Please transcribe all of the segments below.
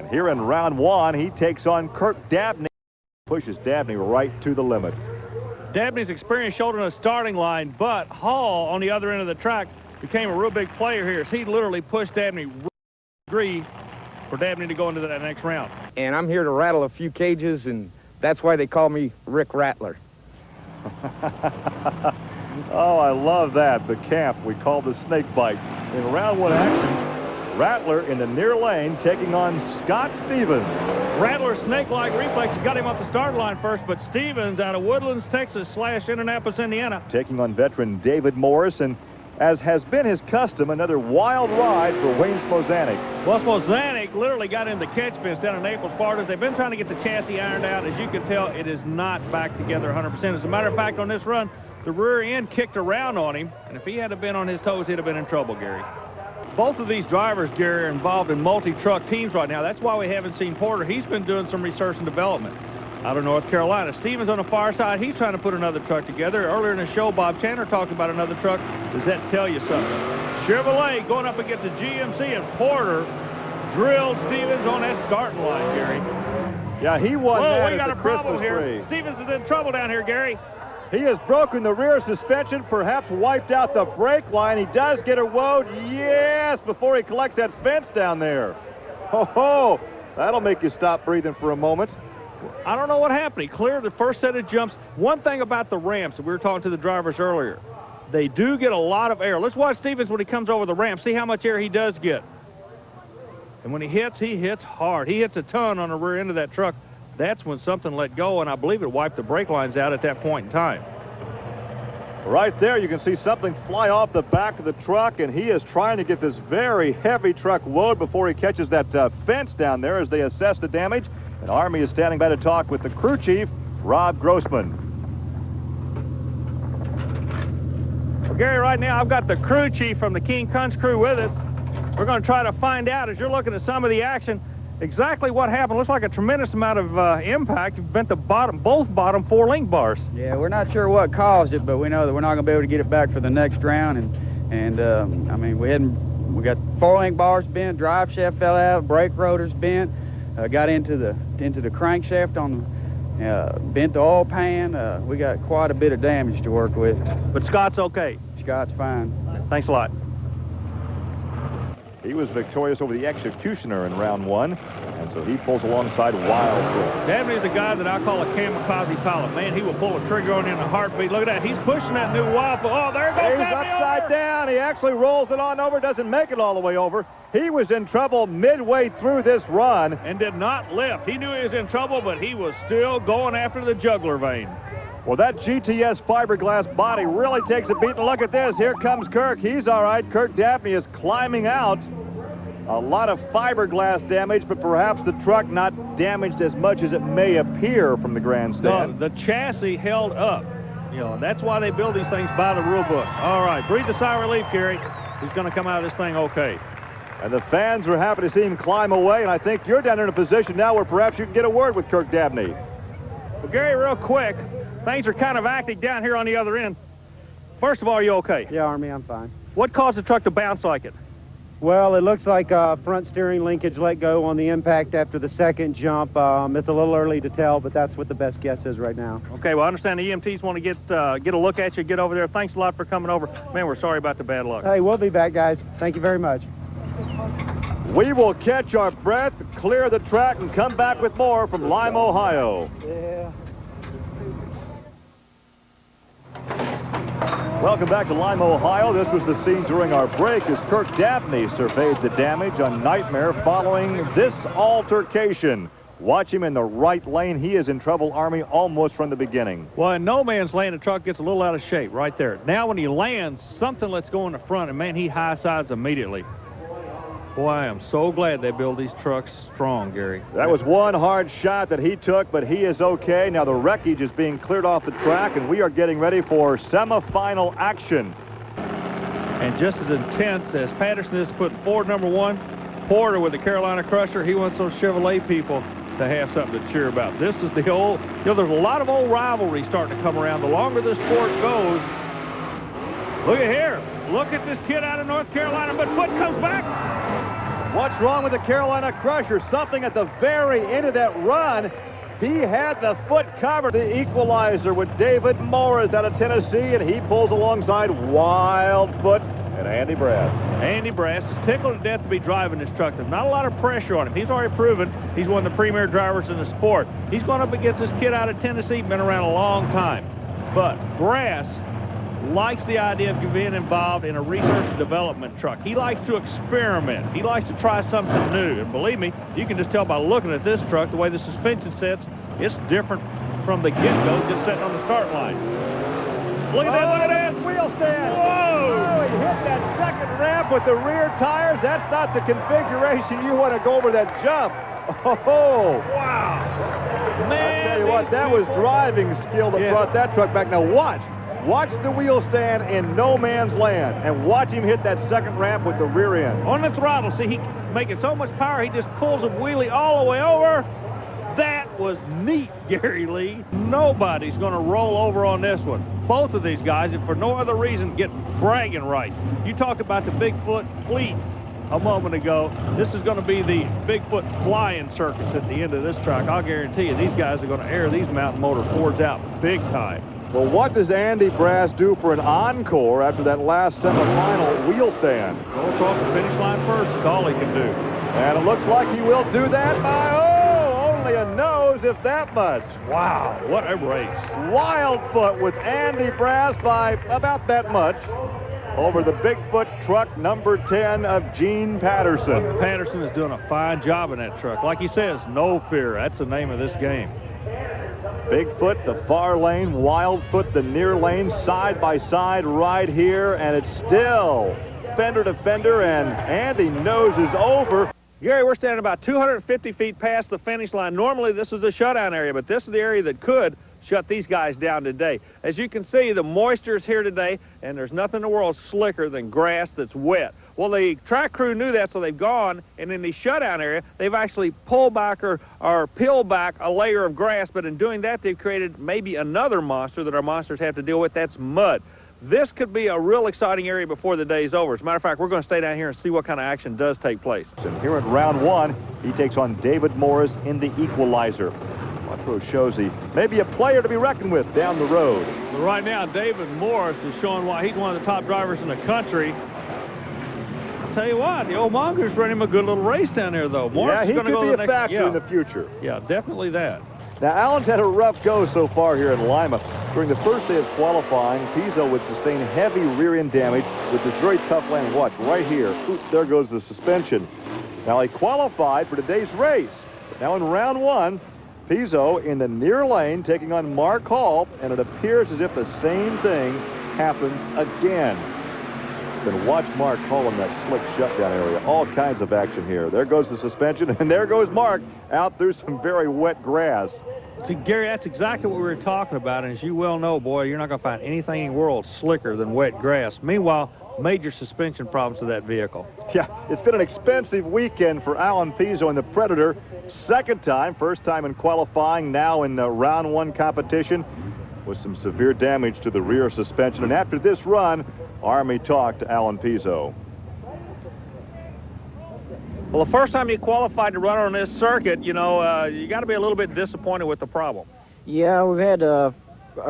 And here in round one, he takes on Kirk Dabney, pushes Dabney right to the limit. Dabney's experience showed on the starting line, but Hall on the other end of the track became a real big player here. So he literally pushed Dabney agree for Dabney to go into that next round. And I'm here to rattle a few cages, and that's why they call me Rick Rattler. Oh, I love that. The camp we call the snake bite. In round one action, Rattler in the near lane taking on Scott Stevens. Rattler's snake-like reflexes got him off the start line first, but Stevens out of Woodlands, Texas / Indianapolis, Indiana. Taking on veteran David Morris, and as has been his custom, another wild ride for Wayne Smozanik. Well, Smozanik literally got in the catch fence down in Naples, Florida. They've been trying to get the chassis ironed out. As you can tell, it is not back together 100%. As a matter of fact, on this run, the rear end kicked around on him, and if he had been on his toes, he'd have been in trouble, Gary. Both of these drivers, Gary, are involved in multi-truck teams right now. That's why we haven't seen Porter. He's been doing some research and development out of North Carolina. Stevens on the far side, he's trying to put another truck together. Earlier in the show, Bob Chandler talked about another truck. Does that tell you something? Chevrolet going up against the GMC, and Porter drilled Stevens on that starting line, Gary. Yeah, he won that we got at a the problem Christmas here. tree. Stevens is in trouble down here, Gary. He has broken the rear suspension, perhaps wiped out the brake line. He does get a woad, yes, before he collects that fence down there. Ho-ho, that'll make you stop breathing for a moment. I don't know what happened. He cleared the first set of jumps. One thing about the ramps, we were talking to the drivers earlier, they do get a lot of air. Let's watch Stevens when he comes over the ramp, see how much air he does get. And when he hits hard. He hits a ton on the rear end of that truck. That's when something let go, and I believe it wiped the brake lines out at that point in time. Right there, you can see something fly off the back of the truck, and he is trying to get this very heavy truck woad before he catches that fence down there as they assess the damage. And Army is standing by to talk with the crew chief, Rob Grossman. Well, Gary, right now I've got the crew chief from the King Kunz crew with us. We're going to try to find out, as you're looking at some of the action, exactly what happened. Looks like a tremendous amount of impact. It bent the both bottom 4 link bars. Yeah, we're not sure what caused it, but we know that we're not going to be able to get it back for the next round. And I mean, we got 4 link bars bent, drive shaft fell out, brake rotors bent, got into the crankshaft on the, bent the oil pan. We got quite a bit of damage to work with. But Scott's okay. Scott's fine. Thanks a lot. He was victorious over the Executioner in round one, and so he pulls alongside Wild. Dabney's a guy that I call a kamikaze pilot. Man, he will pull a trigger on you in a heartbeat. Look at that. He's pushing that new Wild. Oh, there goes He's Dabney upside over. down. He actually rolls it on over, doesn't make it all the way over. He was in trouble midway through this run. And did not lift. He knew he was in trouble, but he was still going after the jugular vein. Well, that GTS fiberglass body really takes a beat. And look at this. Here comes Kirk. He's all right. Kirk Dabney is climbing out. A lot of fiberglass damage, but perhaps the truck not damaged as much as it may appear from the grandstand. No, the chassis held up. You know, that's why they build these things by the rule book. All right, breathe a sigh of relief, Gary. He's going to come out of this thing okay. And the fans are happy to see him climb away, and I think you're down in a position now where perhaps you can get a word with Kirk Dabney. Well, Gary, real quick, things are kind of acting down here on the other end. First of all, are you okay? Yeah, Army, I'm fine. What caused the truck to bounce like it? Well, it looks like front steering linkage let go on the impact after the second jump. It's a little early to tell, but that's what the best guess is right now. Okay, well, I understand the EMTs want to get a look at you, get over there. Thanks a lot for coming over. Man, we're sorry about the bad luck. Hey, we'll be back, guys. Thank you very much. We will catch our breath, clear the track, and come back with more from Lime, Ohio. Yeah. Welcome back to Lime, Ohio. This was the scene during our break as Kirk Dabney surveyed the damage on Nightmare following this altercation. Watch him in the right lane. He is in trouble, Army, almost from the beginning. Well, in no man's land, the truck gets a little out of shape right there. Now when he lands, something lets go in the front, and, man, he high sides immediately. Boy, I am so glad they build these trucks strong, Gary. That was one hard shot that he took, but he is okay. Now the wreckage is being cleared off the track, and we are getting ready for semifinal action. And just as intense as Patterson is putting forward number 1, Porter with the Carolina Crusher, he wants those Chevrolet people to have something to cheer about. This is the old, you know, there's a lot of old rivalry starting to come around. The longer this sport goes, look at here. Look at this kid out of North Carolina, but Foot comes back. What's wrong with the Carolina Crusher? Something at the very end of that run. He had the foot covered. The equalizer with David Morris out of Tennessee, and he pulls alongside Wildfoot and Andy Brass. Andy Brass is tickled to death to be driving this truck. There's not a lot of pressure on him. He's already proven he's one of the premier drivers in the sport. He's going up against this kid out of Tennessee, been around a long time. But Brass likes the idea of being involved in a research and development truck. He likes to experiment. He likes to try something new. And believe me, you can just tell by looking at this truck, the way the suspension sets, it's different from the get-go, just sitting on the start line. Look at that, look at this. Wheel stand. Whoa! Oh, he hit that second ramp with the rear tires. That's not the configuration you want to go over that jump. Oh, Wow. Man, I tell you what, that was driving skill that brought that truck back. Now watch. Watch the wheel stand in no man's land, and watch him hit that second ramp with the rear end. On the throttle, see, he making so much power, he just pulls a wheelie all the way over. That was neat, Gary Lee. Nobody's going to roll over on this one. Both of these guys, if for no other reason, get bragging right. You talked about the Bigfoot fleet a moment ago. This is going to be the Bigfoot flying circus at the end of this track. I'll guarantee you these guys are going to air these mountain motor Fords out big time. Well, what does Andy Brass do for an encore after that last semifinal wheel stand? Go across the finish line first is all he can do. And it looks like he will do that by, only a nose, if that much. Wow, what a race. Wildfoot with Andy Brass by about that much over the Bigfoot truck number 10 of Gene Patterson. Patterson is doing a fine job in that truck. Like he says, no fear. That's the name of this game. Bigfoot, the far lane, Wildfoot, the near lane, side by side right here, and it's still fender to fender, and Andy noses over. Gary, we're standing about 250 feet past the finish line. Normally, this is a shutdown area, but this is the area that could shut these guys down today. As you can see, the moisture is here today, and there's nothing in the world slicker than grass that's wet. Well, the track crew knew that, so they've gone, and in the shutdown area, they've actually pulled back or peeled back a layer of grass, but in doing that, they've created maybe another monster that our monsters have to deal with. That's mud. This could be a real exciting area before the day's over. As a matter of fact, we're going to stay down here and see what kind of action does take place. And here at round one, he takes on David Morris in the equalizer. Quattro shows he may be a player to be reckoned with down the road. But right now, David Morris is showing why he's one of the top drivers in the country. Tell you what, the old Mongoose ran him a good little race down there, though. Morris yeah, he is going to could go be a factor in the future. Yeah, definitely that. Now, Allen's had a rough go so far here in Lima. During the first day of qualifying, Pizzo would sustain heavy rear end damage with this very tough landing. Watch, right here. Oops, there goes the suspension. Now, he qualified for today's race. Now, in round one, Pizzo in the near lane taking on Mark Hall, and it appears as if the same thing happens again. Then watch Mark Hall in that slick shutdown area. All kinds of action here. There goes the suspension, and there goes Mark out through some very wet grass. See, Gary, that's exactly what we were talking about, and as you well know, boy, you're not going to find anything in the world slicker than wet grass. Meanwhile, major suspension problems to that vehicle. Yeah, it's been an expensive weekend for Alan Pizzo and the Predator. Second time, first time in qualifying, now in the round one competition with some severe damage to the rear suspension. And after this run, Army talked to Alan Pizzo. Well, the first time you qualified to run on this circuit, you know, you got to be a little bit disappointed with the problem. Yeah, we've had our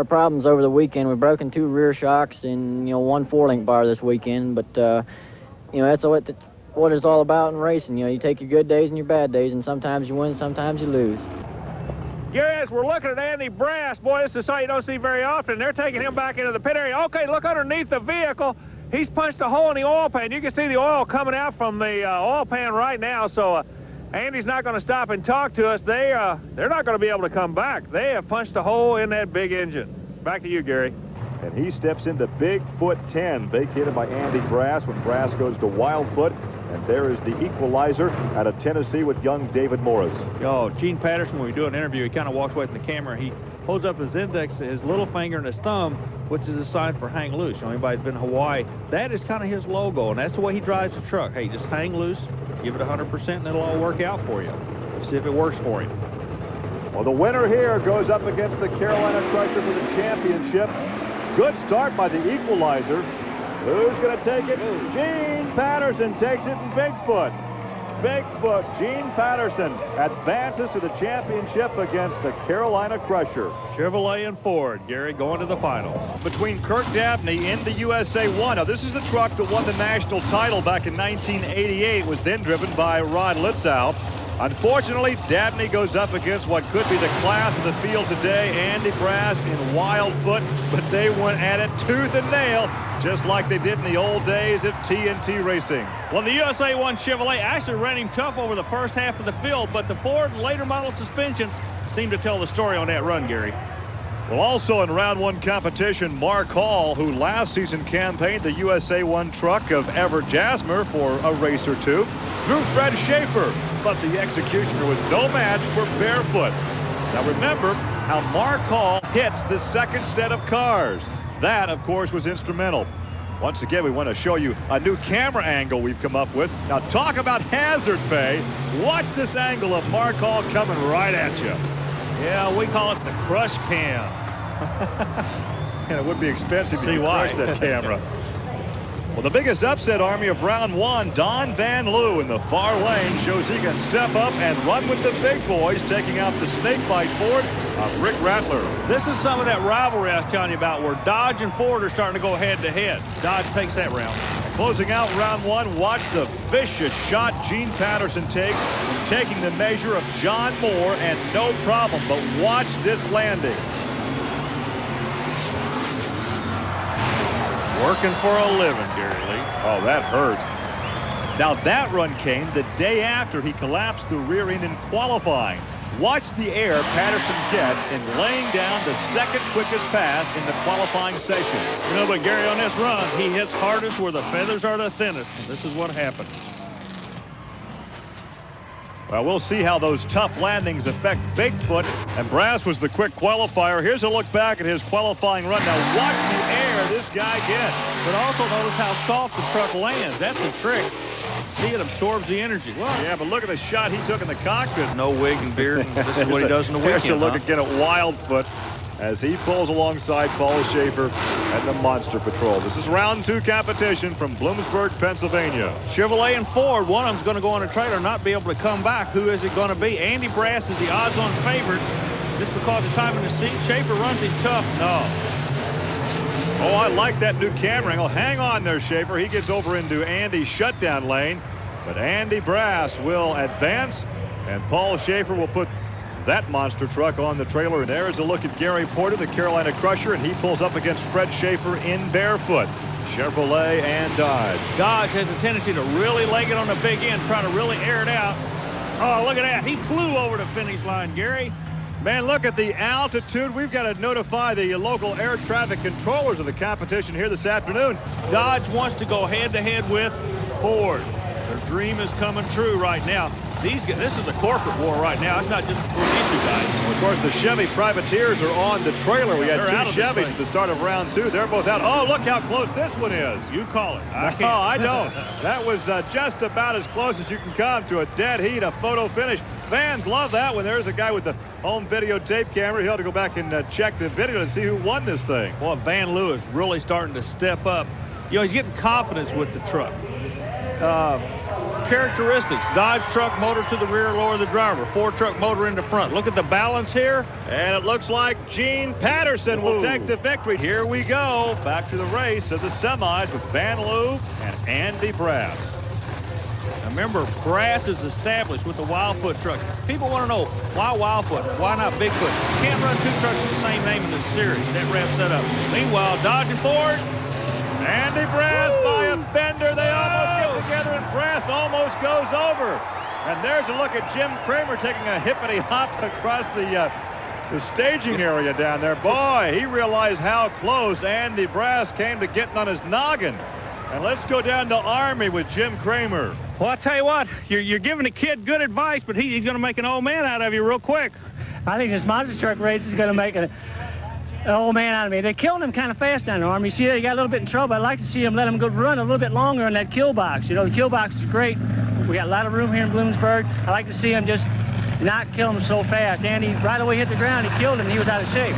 problems over the weekend. We've broken 2 rear shocks and, 1 4-link bar this weekend. But, that's what it's all about in racing. You take your good days and your bad days, and sometimes you win, sometimes you lose. Gary, as we're looking at Andy Brass, boy, this is something you don't see very often. They're taking him back into the pit area. Okay, look underneath the vehicle. He's punched a hole in the oil pan. You can see the oil coming out from the oil pan right now. So Andy's not going to stop and talk to us. They're not going to be able to come back. They have punched a hole in that big engine. Back to you, Gary. And he steps into Bigfoot 10, vacated by Andy Brass when Brass goes to Wildfoot. And there is the equalizer out of Tennessee with young David Morris. Oh, Gene Patterson, when we do an interview, he kind of walks away from the camera. He holds up his index, his little finger, and his thumb, which is a sign for hang loose. Anybody that's been to Hawaii, that is kind of his logo, and that's the way he drives the truck. Hey, just hang loose, give it 100%, and it'll all work out for you. Let's see if it works for him. Well, the winner here goes up against the Carolina Crusher for the championship. Good start by the equalizer. Who's going to take it? Gene Patterson takes it in Bigfoot. Bigfoot, Gene Patterson, advances to the championship against the Carolina Crusher. Chevrolet and Ford, Gary, going to the finals. Between Kirk Dabney in the USA 1. Now, this is the truck that won the national title back in 1988. Was then driven by Rod Litzow. Unfortunately, Dabney goes up against what could be the class of the field today, Andy Brass in Wildfoot, but they went at it tooth and nail, just like they did in the old days at TNT Racing. Well, the USA 1 Chevrolet actually ran him tough over the first half of the field, but the Ford later model suspension seemed to tell the story on that run, Gary. Well, also in round 1 competition, Mark Hall, who last season campaigned the USA 1 truck of Ever Jasmer for a race or two, drew Fred Schaefer, but the executioner was no match for Barefoot. Now remember how Mark Hall hits the second set of cars. That, of course, was instrumental. Once again, we want to show you a new camera angle we've come up with. Now talk about hazard pay. Watch this angle of Mark Hall coming right at you. Yeah, we call it the crush cam. And it would be expensive See to why. crush that camera. Well, the biggest upset army of round 1, Don Vanloo in the far lane, shows he can step up and run with the big boys, taking out the snakebite Ford of Rick Rattler. This is some of that rivalry I was telling you about, where Dodge and Ford are starting to go head-to-head. Dodge takes that round. Closing out round 1, watch the vicious shot Gene Patterson takes, taking the measure of John Moore, and no problem, but watch this landing. Working for a living, Gary Lee. Oh, that hurt. Now that run came the day after he collapsed the rear end in qualifying. Watch the air Patterson gets in laying down the second quickest pass in the qualifying session. You know, but Gary, on this run, he hits hardest where the feathers are the thinnest. This is what happened. Well, we'll see how those tough landings affect Bigfoot. And Brass was the quick qualifier. Here's a look back at his qualifying run. Now watch the air this guy gets. But also notice how soft the truck lands. That's the trick. See, it absorbs the energy. Well, Yeah, but look at the shot he took in the cockpit. no wig and beard. And this is what he does in the weekend. Here's a look huh? again at Wildfoot as he pulls alongside Paul Schaefer and the Monster Patrol. This is round 2 competition from Bloomsburg, Pennsylvania. Chevrolet and Ford, one of them's going to go on a trailer and not be able to come back. Who is it going to be? Andy Brass is the odds-on favorite just because of time in the seat. Schaefer runs him tough. No. Oh, I like that new camera angle. Hang on there, Schaefer. He gets over into Andy's shutdown lane, but Andy Brass will advance, and Paul Schaefer will put that monster truck on the trailer. And there's a look at Gary Porter, the Carolina Crusher, and he pulls up against Fred Schaefer in Barefoot. Chevrolet and Dodge. Dodge has a tendency to really leg it on the big end, try to really air it out. Oh, look at that. He flew over the finish line, Gary. Man, look at the altitude. We've got to notify the local air traffic controllers of the competition here this afternoon. Dodge wants to go head-to-head with Ford. Their dream is coming true right now. These guys, this is a corporate war right now. It's not just between these two guys. Well, of course, the Chevy Privateers are on the trailer. We had They're out two of this Chevys thing. at the start of round 2. They're both out. Oh, look how close this one is. You call it. I can't. No, I don't. That was just about as close as you can come to a dead heat, a photo finish. Fans love that when there's a guy with the home videotape camera. He'll have to go back and check the video to see who won this thing. Boy, Vanloo is really starting to step up. You know, he's getting confidence with the truck. Characteristics: Dodge truck motor to the rear, lower the driver. Ford truck motor in the front. Look at the balance here. And it looks like Gene Patterson will take the victory. Here we go. Back to the race of the semis with Vanloo and Andy Brass. Now remember, Brass is established with the Wildfoot truck. People want to know, why Wildfoot? Why not Bigfoot? You can't run two trucks with the same name in this series. That wraps that up. Meanwhile, Dodge and Ford. Andy Brass by a fender. They almost get together, and Brass almost goes over. And there's a look at Jim Kramer taking a hippity hop across the staging area down there. Boy, he realized how close Andy Brass came to getting on his noggin. And let's go down to Army with Jim Kramer. Well, I tell you what, you're giving a kid good advice, but he's going to make an old man out of you real quick. I think this monster truck race is going to make an old man out of me. They're killing him kind of fast down there, Army. You see, they got a little bit in trouble. I'd like to see him let him go run a little bit longer in that kill box. You know, the kill box is great. We got a lot of room here in Bloomsburg. I'd like to see him just not kill him so fast. Andy right away hit the ground. He killed him. And he was out of shape.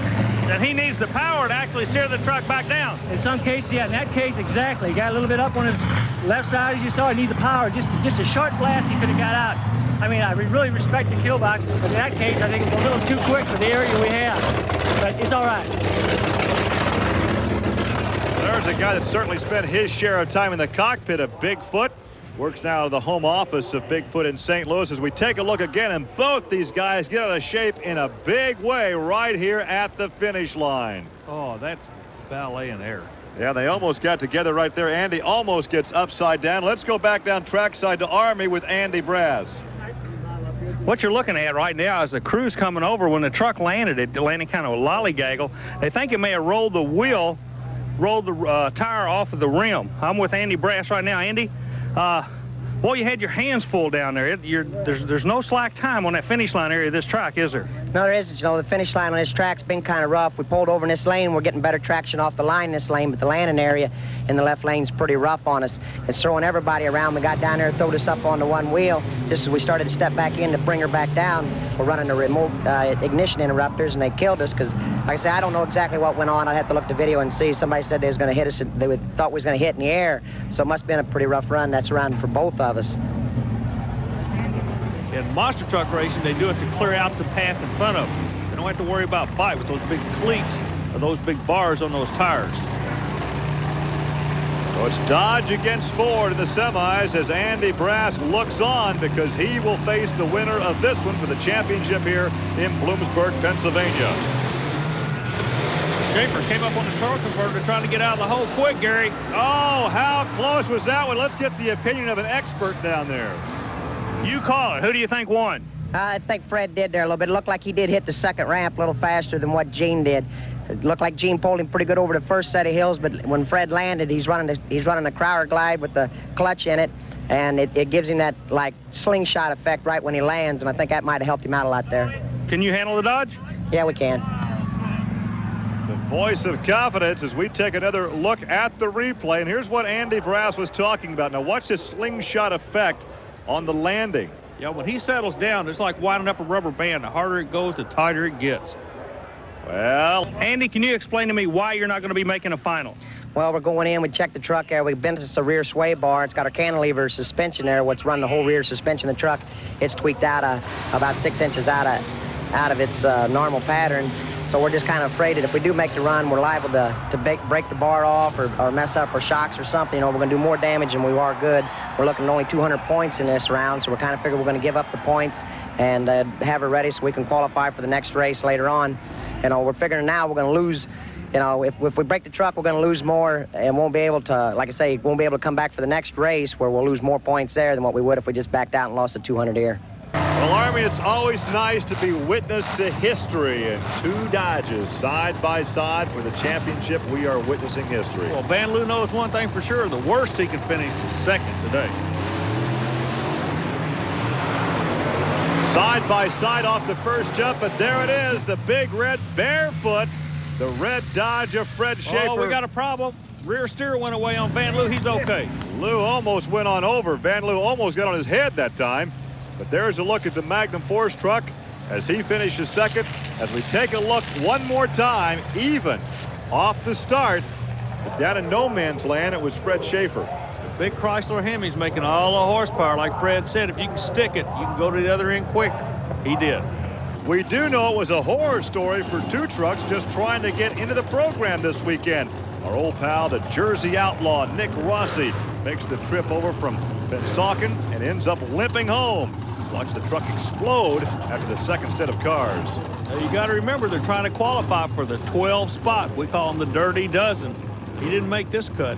And he needs the power to actually steer the truck back down. In some cases, yeah, in that case, exactly. He got a little bit up on his left side, as you saw. He needs the power. Just a short blast, he could have got out. I mean, I really respect the kill box, but in that case, I think it's a little too quick for the area we have. But it's all right. There's a guy that certainly spent his share of time in the cockpit of Bigfoot. Works now at the home office of Bigfoot in St. Louis as we take a look again, and both these guys get out of shape in a big way right here at the finish line. Oh, that's ballet in air. Yeah, they almost got together right there. Andy almost gets upside down. Let's go back down trackside to Army with Andy Brass. What you're looking at right now is the crew's coming over. When the truck landed, it landed kind of a lollygaggle. They think it may have rolled the wheel, rolled the tire off of the rim. I'm with Andy Brass right now. Andy, well, you had your hands full down there. There's no slack time on that finish line area of this track, is there? No, there isn't. You know, the finish line on this track's been kind of rough. We pulled over in this lane. We're getting better traction off the line in this lane, but the landing area in the left lane's pretty rough on us. It's throwing everybody around. We got down there, throwed us up onto one wheel. Just as we started to step back in to bring her back down, we're running the remote ignition interrupters, and they killed us because, like I said, I don't know exactly what went on. I'd have to look at the video and see. Somebody said they was going to hit us. They thought we was going to hit in the air, so it must have been a pretty rough run. That's around for both of us. In monster truck racing, they do it to clear out the path in front of them. They don't have to worry about bite with those big cleats or those big bars on those tires. So it's Dodge against Ford in the semis as Andy Brass looks on because he will face the winner of this one for the championship here in Bloomsburg, Pennsylvania. Schaefer came up on the torque converter trying to get out of the hole quick, Gary. Oh, how close was that one? Let's get the opinion of an expert down there. You call it. Who do you think won? I think Fred did there a little bit. It looked like he did hit the second ramp a little faster than what Gene did. It looked like Gene pulled him pretty good over the first set of hills, but when Fred landed, he's running a Crowder glide with the clutch in it, and it gives him that like slingshot effect right when he lands, and I think that might have helped him out a lot there. Can you handle the Dodge? Yeah, we can. The voice of confidence as we take another look at the replay, and here's what Andy Brass was talking about. Now watch this slingshot effect on the landing. Yeah, when he settles down, it's like winding up a rubber band. The harder it goes, the tighter it gets. Well, Andy, can you explain to me why you're not going to be making a final? Well, we're going in, we checked the truck there, we've been to the rear sway bar. It's got our cantilever suspension there, what's run the whole rear suspension of the truck. It's tweaked out about 6 inches out of its normal pattern. So we're just kind of afraid that if we do make the run, we're liable to break the bar off or mess up our shocks or something. You know, we're going to do more damage than we are good. We're looking at only 200 points in this round, so we're kind of figuring we're going to give up the points and have her ready so we can qualify for the next race later on. You know, we're figuring now we're going to lose. You know, if we break the truck, we're going to lose more and won't be able to, like I say, won't be able to come back for the next race where we'll lose more points there than what we would if we just backed out and lost the 200 here. Well, Army, it's always nice to be witness to history, and two Dodges side by side for the championship. We are witnessing history. Well, Vanloo knows one thing for sure. The worst he can finish is second today. Side by side off the first jump, but there it is, the big red Barefoot, the red Dodge of Fred Schaefer. Oh, we got a problem. Rear steer went away on Vanloo. He's okay. Lou almost went on over. Vanloo almost got on his head that time. But there's a look at the Magnum Force truck as he finishes second. As we take a look one more time, even off the start, but down in no man's land, it was Fred Schaefer. The big Chrysler Hemi's making all the horsepower. Like Fred said, if you can stick it, you can go to the other end quick. He did. We do know it was a horror story for two trucks just trying to get into the program this weekend. Our old pal, the Jersey outlaw, Nick Rossi, makes the trip over from Pensauken and ends up limping home. Watch the truck explode after the second set of cars. Now you got to remember, they're trying to qualify for the 12 spot. We call them the Dirty Dozen. He didn't make this cut.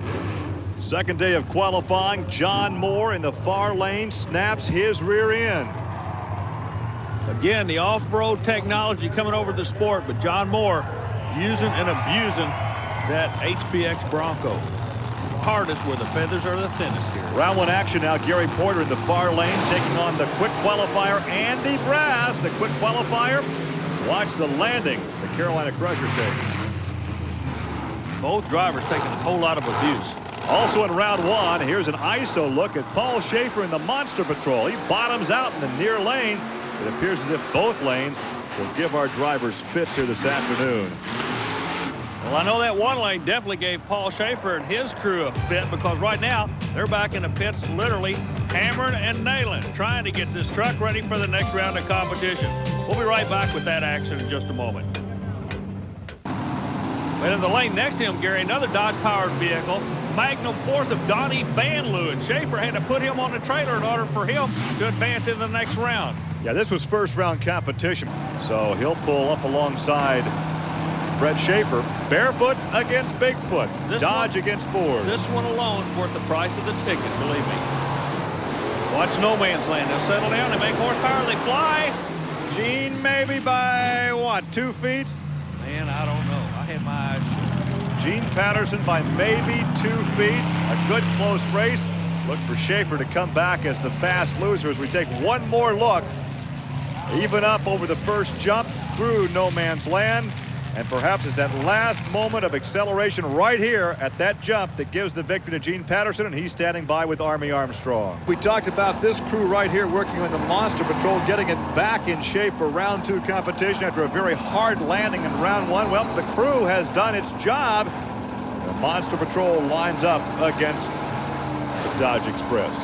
Second day of qualifying, John Moore in the far lane snaps his rear end. Again, the off-road technology coming over the sport, but John Moore using and abusing that HPX Bronco. Hardest where the feathers are the thinnest here. Round one action now. Gary Porter in the far lane taking on the quick qualifier Andy Brass. The quick qualifier. Watch the landing the Carolina Crusher takes. Both drivers taking a whole lot of abuse. Also in round one, here's an ISO look at Paul Schaefer in the Monster Patrol. He bottoms out in the near lane. It appears as if both lanes will give our drivers fits here this afternoon. Well, I know that one lane definitely gave Paul Schaefer and his crew a fit, because right now they're back in the pits literally hammering and nailing, trying to get this truck ready for the next round of competition. We'll be right back with that action in just a moment. But in the lane next to him, Gary, another Dodge-powered vehicle, Magnum fourth of Donnie Vanloo, and Schaefer had to put him on the trailer in order for him to advance in the next round. Yeah, this was first round competition, so he'll pull up alongside Fred Schaefer. Barefoot against Bigfoot. Dodge against Ford. This one alone is worth the price of the ticket, believe me. Watch no man's land. They'll settle down, they make horsepower, they fly. Gene maybe by, what, 2 feet? Man, I don't know. I had my eyes shut. Gene Patterson by maybe 2 feet. A good close race. Look for Schaefer to come back as the fast loser as we take one more look. Even up over the first jump through no man's land. And perhaps it's that last moment of acceleration right here at that jump that gives the victory to Gene Patterson, and he's standing by with Army Armstrong. We talked about this crew right here working on the Monster Patrol, getting it back in shape for round 2 competition after a very hard landing in round 1. Well, the crew has done its job. The Monster Patrol lines up against the Dodge Express.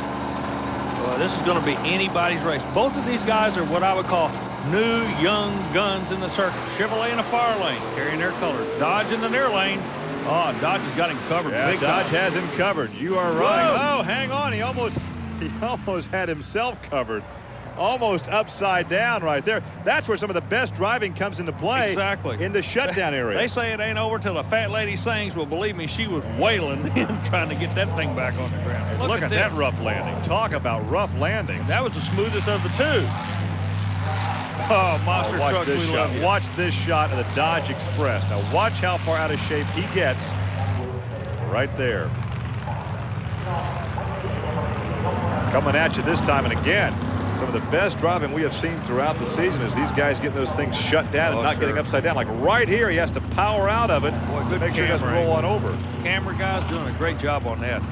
Well, this is going to be anybody's race. Both of these guys are what I would call new young guns in the circuit. Chevrolet in the far lane, carrying their colors. Dodge in the near lane. Oh, Dodge has got him covered. Yeah, big Dodge time. has him covered. You are right. Whoa. Oh, hang on. He almost had himself covered. Almost upside down right there. That's where some of the best driving comes into play. Exactly. In the shutdown area. They say it ain't over till a fat lady sings. Well, believe me, she was wailing him trying to get that thing back on the ground. Look at that rough landing. Talk about rough landing. That was the smoothest of the two. Oh, monster trucks, we love you. Watch this shot of the Dodge Express. Now watch how far out of shape he gets right there. Coming at you this time, and again, some of the best driving we have seen throughout the season is these guys getting those things shut down and not getting upside down. Like right here, he has to power out of it. Boy, good make sure he doesn't roll on over. Camera guy's doing a great job on that.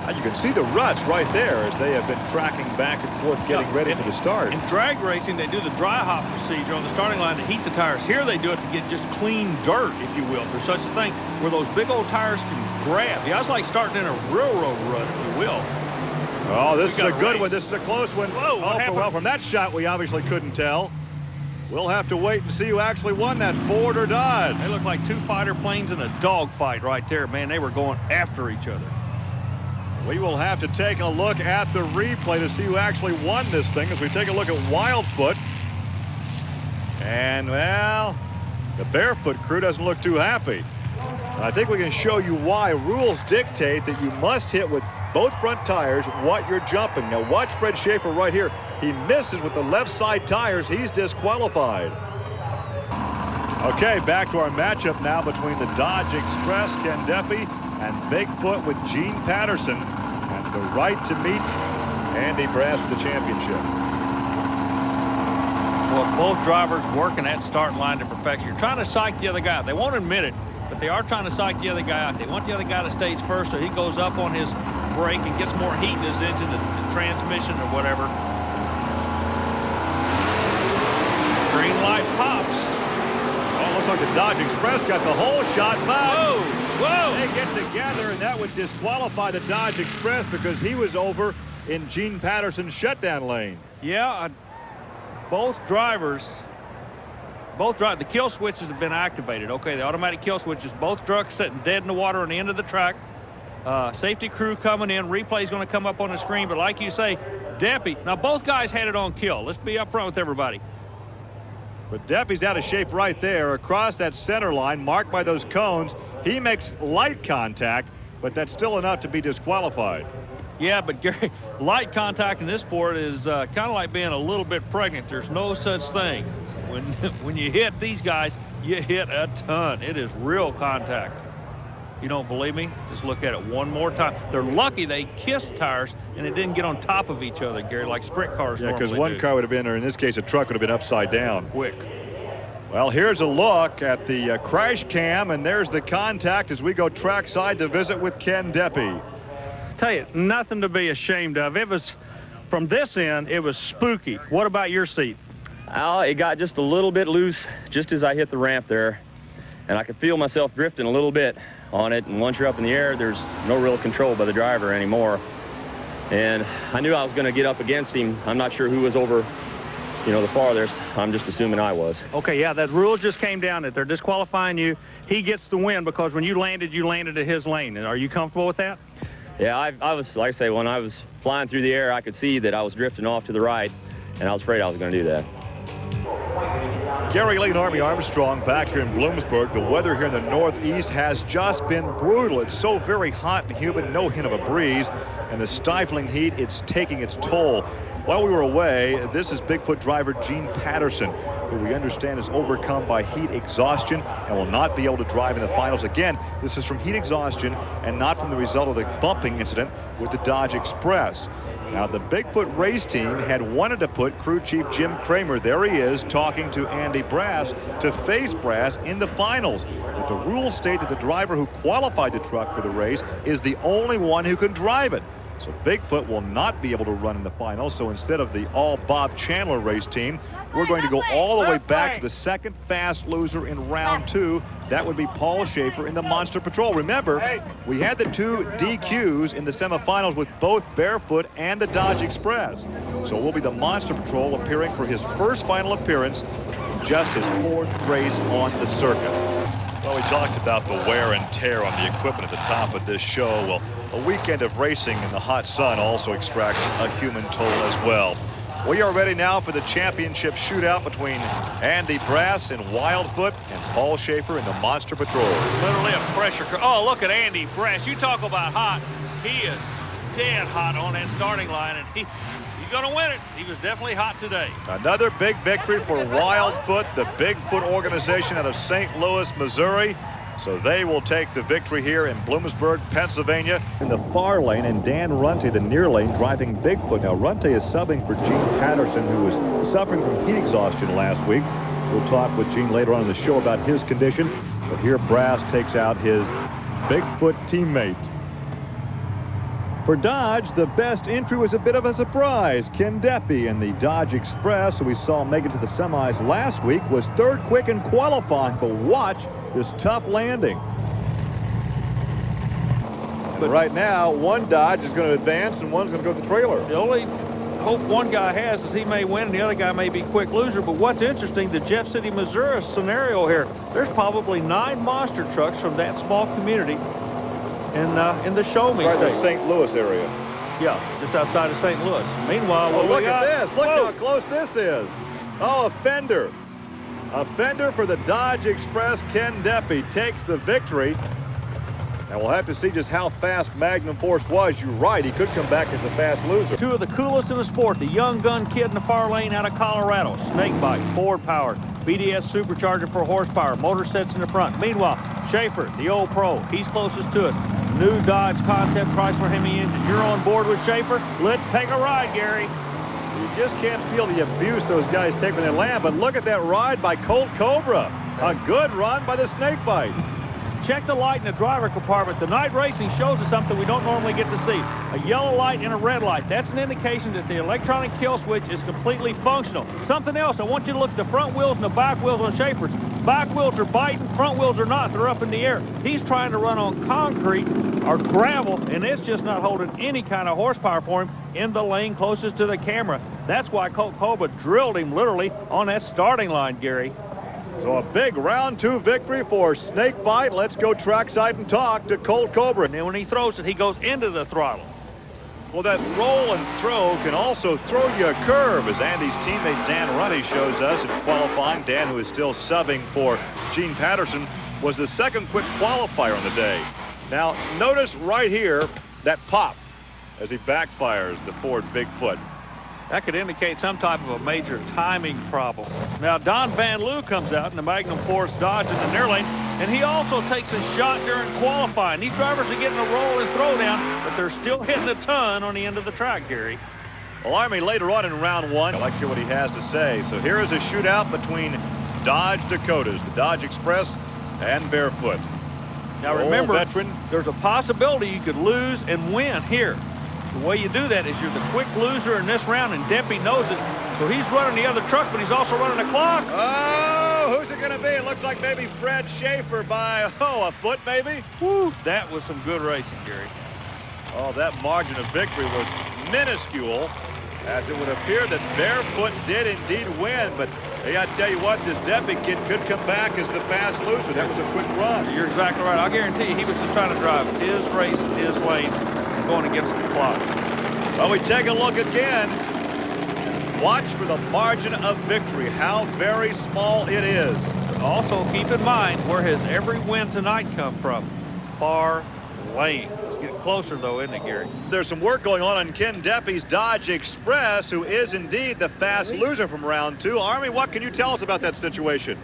Now you can see the ruts right there as they have been tracking back and forth, getting ready for the start. In drag racing, they do the dry hop procedure on the starting line to heat the tires. Here they do it to get just clean dirt, if you will. There's such a thing where those big old tires can grab. Yeah, it's like starting in a railroad run, if you will. Oh, this is a good one. This is a close one. Whoa, well, from that shot, we obviously couldn't tell. We'll have to wait and see who actually won that, Ford or Dodge. They look like two fighter planes in a dogfight right there, man. They were going after each other. We will have to take a look at the replay to see who actually won this thing as we take a look at Wildfoot. And, well, the Barefoot crew doesn't look too happy. I think we can show you why. Rules dictate that you must hit with both front tires what you're jumping. Now watch Fred Schaefer right here. He misses with the left side tires. He's disqualified. Okay, back to our matchup now between the Dodge Express, Ken Deppy, and Bigfoot with Gene Patterson, and the right to meet Andy Brass for the championship. Well, both drivers working that starting line to perfection. You're trying to psych the other guy out. They won't admit it, but they are trying to psych the other guy out. They want the other guy to stage first so he goes up on his brake and gets more heat in his engine, the transmission or whatever. Green light pops. Oh, looks like the Dodge Express got the whole shot back. Whoa, whoa. They get together, and that would disqualify the Dodge Express because he was over in Gene Patterson's shutdown lane. Yeah, both drivers, the kill switches have been activated. Okay, the automatic kill switches, both trucks sitting dead in the water on the end of the track. Safety crew coming in, replay's going to come up on the screen, but like you say, Deppy, now both guys had it on kill. Let's be up front with everybody. But Deppy's out of shape right there across that center line marked by those cones. He makes light contact, but that's still enough to be disqualified. Yeah, but Gary, light contact in this sport is kind of like being a little bit pregnant. There's no such thing. When you hit these guys, you hit a ton. It is real contact. You don't believe me? Just look at it one more time. They're lucky they kissed tires and it didn't get on top of each other, Gary, like sprint cars normally do. Yeah, because one car would have been, or in this case, a truck would have been upside down. Quick. Well, here's a look at the crash cam, and there's the contact as we go trackside to visit with Ken Deppy. Tell you, nothing to be ashamed of. It was, from this end, it was spooky. What about your seat? Oh, it got just a little bit loose just as I hit the ramp there. and I could feel myself drifting a little bit on it. And once you're up in the air, there's no real control by the driver anymore. And I knew I was going to get up against him. I'm not sure who was over, you know, the farthest. I'm just assuming I was. Okay, yeah, that rule just came down that they're disqualifying you. He gets the win because when you landed at his lane. And are you comfortable with that? Yeah, I was, like I say, when I was flying through the air, I could see that I was drifting off to the right, and I was afraid I was going to do that. Gary Lee Army Armstrong back here in Bloomsburg. The weather here in the northeast has just been brutal. It's so very hot and humid, no hint of a breeze, and the stifling heat, it's taking its toll. While we were away, this is Bigfoot driver Gene Patterson, who we understand is overcome by heat exhaustion and will not be able to drive in the finals. Again, this is from heat exhaustion and not from the result of the bumping incident with the Dodge Express. Now, the Bigfoot race team had wanted to put crew chief Jim Kramer, there he is, talking to Andy Brass to face Brass in the finals. But the rules state that the driver who qualified the truck for the race is the only one who can drive it. So Bigfoot will not be able to run in the finals. So instead of the all Bob Chandler race team, we're going to go all the way back to the second fast loser in round 2. That would be Paul Schaefer in the Monster Patrol. Remember, we had the 2 DQs in the semifinals with both Barefoot and the Dodge Express. So it will be the Monster Patrol appearing for his first final appearance in just his 4th race on the circuit. Well, we talked about the wear and tear on the equipment at the top of this show. Well, a weekend of racing in the hot sun also extracts a human toll as well. We are ready now for the championship shootout between Andy Brass in Wildfoot and Paul Schaefer in the Monster Patrol. Literally a pressure. Oh, look at Andy Brass. You talk about hot. He is dead hot on that starting line, and he's going to win it. He was definitely hot today. Another big victory for Wildfoot, the Bigfoot organization out of St. Louis, Missouri. So they will take the victory here in Bloomsburg, Pennsylvania. In the far lane, and Dan Runte, the near lane, driving Bigfoot. Now, Runte is subbing for Gene Patterson, who was suffering from heat exhaustion last week. We'll talk with Gene later on in the show about his condition. But here, Brass takes out his Bigfoot teammate. For Dodge, the best entry was a bit of a surprise. Ken Deppy in the Dodge Express, who we saw make it to the semis last week, was 3rd quick in qualifying. But watch this tough landing. But right now, one Dodge is going to advance and one's going to go to the trailer. The only hope one guy has is he may win and the other guy may be quick loser. But what's interesting, the Jeff City, Missouri scenario here, there's probably 9 monster trucks from that small community in the show me right state. The St. Louis area. Yeah, just outside of St. Louis. Meanwhile, oh, look at this. Look how close this is. Oh, a fender. A fender for the Dodge Express. Ken Deppy takes the victory. And we'll have to see just how fast Magnum Force was. You're right, he could come back as a fast loser. 2 of the coolest in the sport. The young gun kid in the far lane out of Colorado. Snakebite, Ford powered. BDS supercharger for horsepower. Motor sets in the front. Meanwhile, Schaefer, the old pro, he's closest to it. New Dodge Concept Chrysler Hemi engine. You're on board with Schaefer. Let's take a ride, Gary. You just can't feel the abuse those guys take when they land, but look at that ride by Colt Cobra. A good run by the Snakebite. Check the light in the driver compartment. The night racing shows us something we don't normally get to see. A yellow light and a red light. That's an indication that the electronic kill switch is completely functional. Something else, I want you to look at the front wheels and the back wheels on Schaefer's. Back wheels are biting, front wheels are not. They're up in the air. He's trying to run on concrete or gravel, and it's just not holding any kind of horsepower for him in the lane closest to the camera. That's why Colt Cobra drilled him literally on that starting line, Gary. So a big round 2 victory for Snakebite. Let's go trackside and talk to Colt Cobra. And then when he throws it, he goes into the throttle. Well, that roll and throw can also throw you a curve, as Andy's teammate Dan Runte shows us in qualifying. Dan, who is still subbing for Gene Patterson, was the 2nd quick qualifier on the day. Now, notice right here that pop as he backfires the Ford Bigfoot. That could indicate some type of a major timing problem. Now, Don Vanloo comes out in the Magnum Force Dodge in the near lane, and he also takes a shot during qualifying. These drivers are getting a roll and throw down, but they're still hitting a ton on the end of the track, Gary. Well, Army, later on in round 1, I'd like to hear what he has to say. So here is a shootout between Dodge Dakotas, the Dodge Express, and Barefoot. Now, remember, there's a possibility you could lose and win here. The way you do that is you're the quick loser in this round, and Deppy knows it. So he's running the other truck, but he's also running the clock. Oh, who's it going to be? It looks like maybe Fred Schaefer by, a foot maybe? Woo, that was some good racing, Gary. Oh, that margin of victory was minuscule, as it would appear that Barefoot did indeed win. But hey, I tell you what, this Deppy kid could come back as the fast loser. That was a quick run. You're exactly right. I'll guarantee you he was just trying to drive his race in his lane, going against the clock. Well, we take a look again. Watch for the margin of victory, how very small it is. Also, keep in mind, where has every win tonight come from? Far lane. It's getting closer, though, isn't it, Gary? There's some work going on Ken Deppy's Dodge Express, who is indeed the fast loser from round 2. Army, what can you tell us about that situation?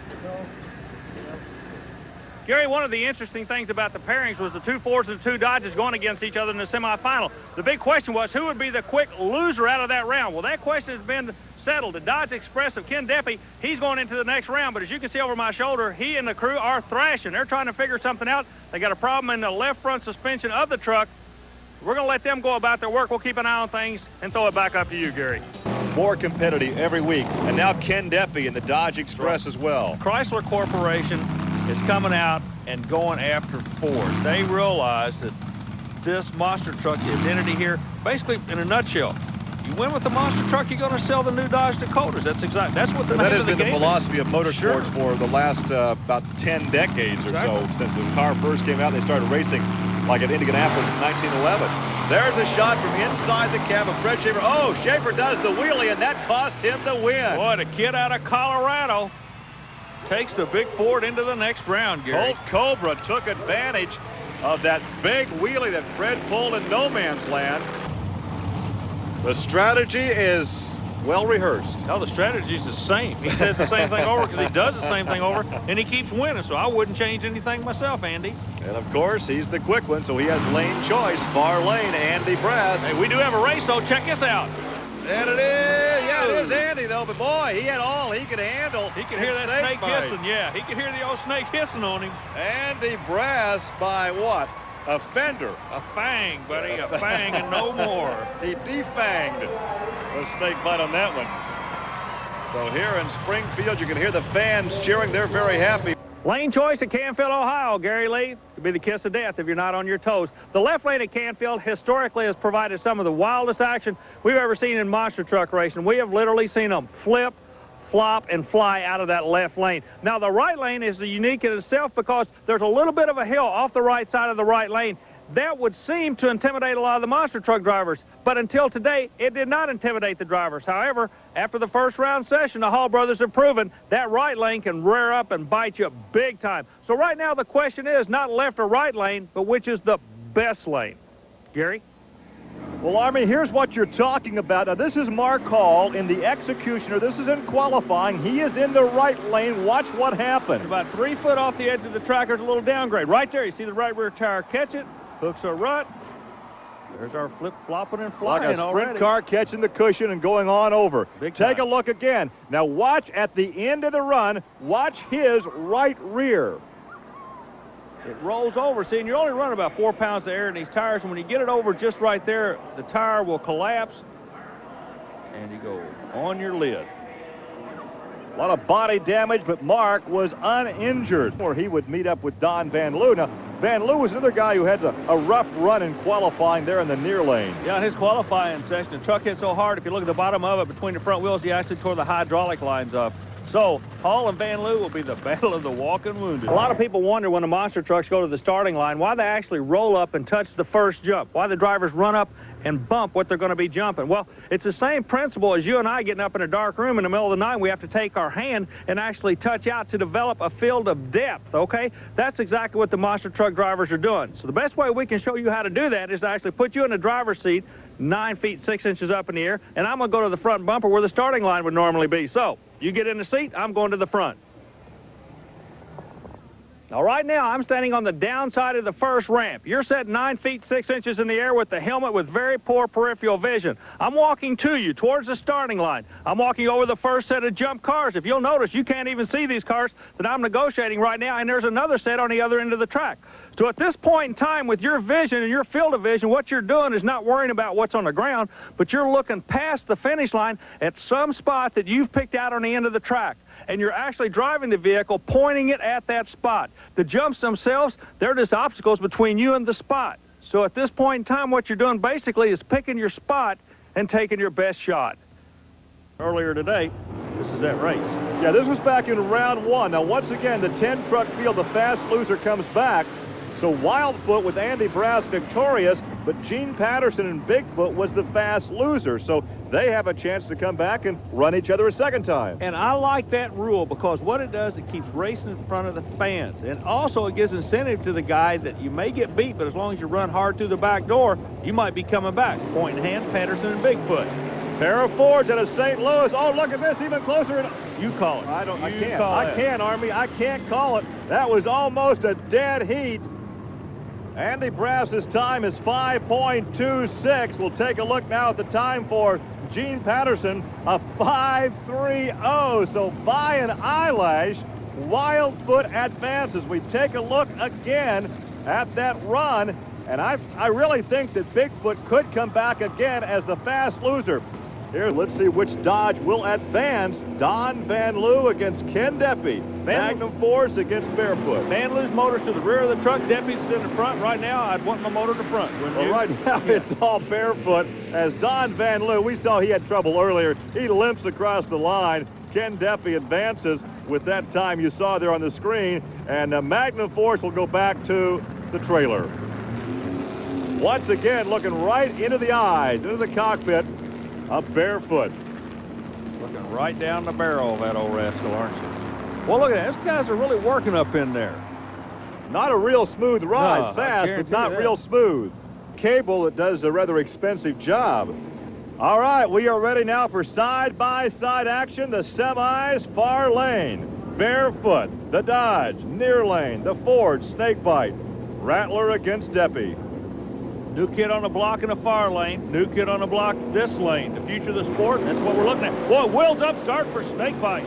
Gary, one of the interesting things about the pairings was the 2 Fords and the 2 Dodges going against each other in the semifinal. The big question was who would be the quick loser out of that round. Well, that question has been settled. The Dodge Express of Ken Deppy, he's going into the next round, but as you can see over my shoulder, he and the crew are thrashing. They're trying to figure something out. They got a problem in the left front suspension of the truck. We're going to let them go about their work. We'll keep an eye on things and throw it back up to you, Gary. More competitive every week, and now Ken Deppy in the Dodge Express as well. Chrysler Corporation is coming out and going after Ford. They realize that this monster truck, the identity here, basically in a nutshell, you win with the monster truck, you're going to sell the new Dodge Dakotas. That's what the That name has of the been the game philosophy of motorsports Sure. for the last about 10 decades or Exactly. so. Since the car first came out, they started racing like at Indianapolis in 1911. There's a shot from inside the cab of Fred Schaefer. Oh, Schaefer does the wheelie, and that cost him the win. Boy, the kid out of Colorado takes the big Ford into the next round, Gary. Colt Cobra took advantage of that big wheelie that Fred pulled in no man's land. The strategy is well rehearsed. No, the strategy's the same. He says the same thing over because he does the same thing over, and he keeps winning, so I wouldn't change anything myself, Andy. And of course, he's the quick one, so he has lane choice. Far lane, Andy Brass. Hey, we do have a race, though. Check this out. And it is, yeah, it is Andy, though, but boy, he had all he could handle. He could hear that snake hissing, yeah. He could hear the old snake hissing on him. Andy Brass by what? A fender. A fang, buddy, a fang and no more. He defanged the snake bite on that one. So here in Springfield, you can hear the fans cheering. They're very happy. Lane choice at Canfield, Ohio, Gary Lee. Could be the kiss of death if you're not on your toes. The left lane at Canfield historically has provided some of the wildest action we've ever seen in monster truck racing. We have literally seen them flip, flop, and fly out of that left lane. Now, the right lane is unique in itself because there's a little bit of a hill off the right side of the right lane. That would seem to intimidate a lot of the monster truck drivers, but until today, it did not intimidate the drivers. However, after the first round session, the Hall brothers have proven that right lane can rear up and bite you big time. So right now, the question is not left or right lane, but which is the best lane? Gary? Well, Army, here's what you're talking about. Now, this is Mark Hall in the Executioner. This is in qualifying. He is in the right lane. Watch what happened. About 3 foot off the edge of the track, there's a little downgrade. Right there, you see the right rear tire catch it, hooks a rut. There's our flip-flopping and flying like a sprint already. car catching the cushion and going on over. Big Take time. a look again. Now, watch at the end of the run. Watch his right rear. It rolls over. See, and you're only running about 4 pounds of air in these tires, and when you get it over just right there, the tire will collapse, and you go on your lid. A lot of body damage, but Mark was uninjured. Or he would meet up with Don Vanloo. Now, Vanloo was another guy who had a rough run in qualifying there in the near lane. Yeah, in his qualifying session, the truck hit so hard, if you look at the bottom of it, between the front wheels, he actually tore the hydraulic lines off. So, Hall and Vanloo will be the battle of the walking wounded. A lot of people wonder when the monster trucks go to the starting line, why they actually roll up and touch the first jump, why the drivers run up and bump what they're going to be jumping. Well, it's the same principle as you and I getting up in a dark room in the middle of the night. We have to take our hand and actually touch out to develop a field of depth, okay? That's exactly what the monster truck drivers are doing. So the best way we can show you how to do that is to actually put you in the driver's seat 9 feet 6 inches up in the air, and I'm going to go to the front bumper where the starting line would normally be. So you get in the seat, I'm going to the front. Now, right now, I'm standing on the downside of the first ramp. You're set 9 feet 6 inches in the air with the helmet with very poor peripheral vision. I'm walking to you towards the starting line. I'm walking over the first set of jump cars. If you'll notice, you can't even see these cars that I'm negotiating right now, and there's another set on the other end of the track. So at this point in time, with your vision and your field of vision, what you're doing is not worrying about what's on the ground, but you're looking past the finish line at some spot that you've picked out on the end of the track. and you're actually driving the vehicle, pointing it at that spot. The jumps themselves, they're just obstacles between you and the spot. So at this point in time, what you're doing basically is picking your spot and taking your best shot. Earlier today, this is that race. Yeah, this was back in round 1. Now, once again, the 10-truck field, the fast loser comes back. So Wildfoot with Andy Brass victorious, but Gene Patterson and Bigfoot was the fast loser. So they have a chance to come back and run each other a second time. And I like that rule because what it does, it keeps racing in front of the fans. And also it gives incentive to the guys that you may get beat, but as long as you run hard through the back door, you might be coming back. Point in hand, Patterson and Bigfoot. Pair of Fords out of St. Louis. Oh, look at this, even closer. You call it. I can't, Army. I can't call it. That was almost a dead heat. Andy Brass's time is 5.26. We'll take a look now at the time for Gene Patterson, a 5.30. So by an eyelash, Wildfoot advances. We take a look again at that run, and I really think that Bigfoot could come back again as the fast loser. Here, let's see which Dodge will advance. Don Vanloo against Ken Deppy. Magnum Force against Barefoot. Vanloo's motor's to the rear of the truck. Deppy's in the front. Right now, I'd want my motor to front. Well, right now, it's all Barefoot. As Don Vanloo, we saw he had trouble earlier. He limps across the line. Ken Deppy advances with that time you saw there on the screen. And Magnum Force will go back to the trailer. Once again, looking right into the eyes, into the cockpit of Barefoot. Looking right down the barrel of that old rascal, aren't you? Well, look at that. These guys are really working up in there. Not a real smooth ride. No, fast, but not real smooth. Cable that does a rather expensive job. All right, we are ready now for side-by-side action. The semis, far lane. Barefoot, the Dodge, near lane, the Ford, Snakebite. Rattler against Deppy. New kid on the block in the far lane. New kid on the block this lane. The future of the sport, that's what we're looking at. Boy, wheels up start for Snakebite.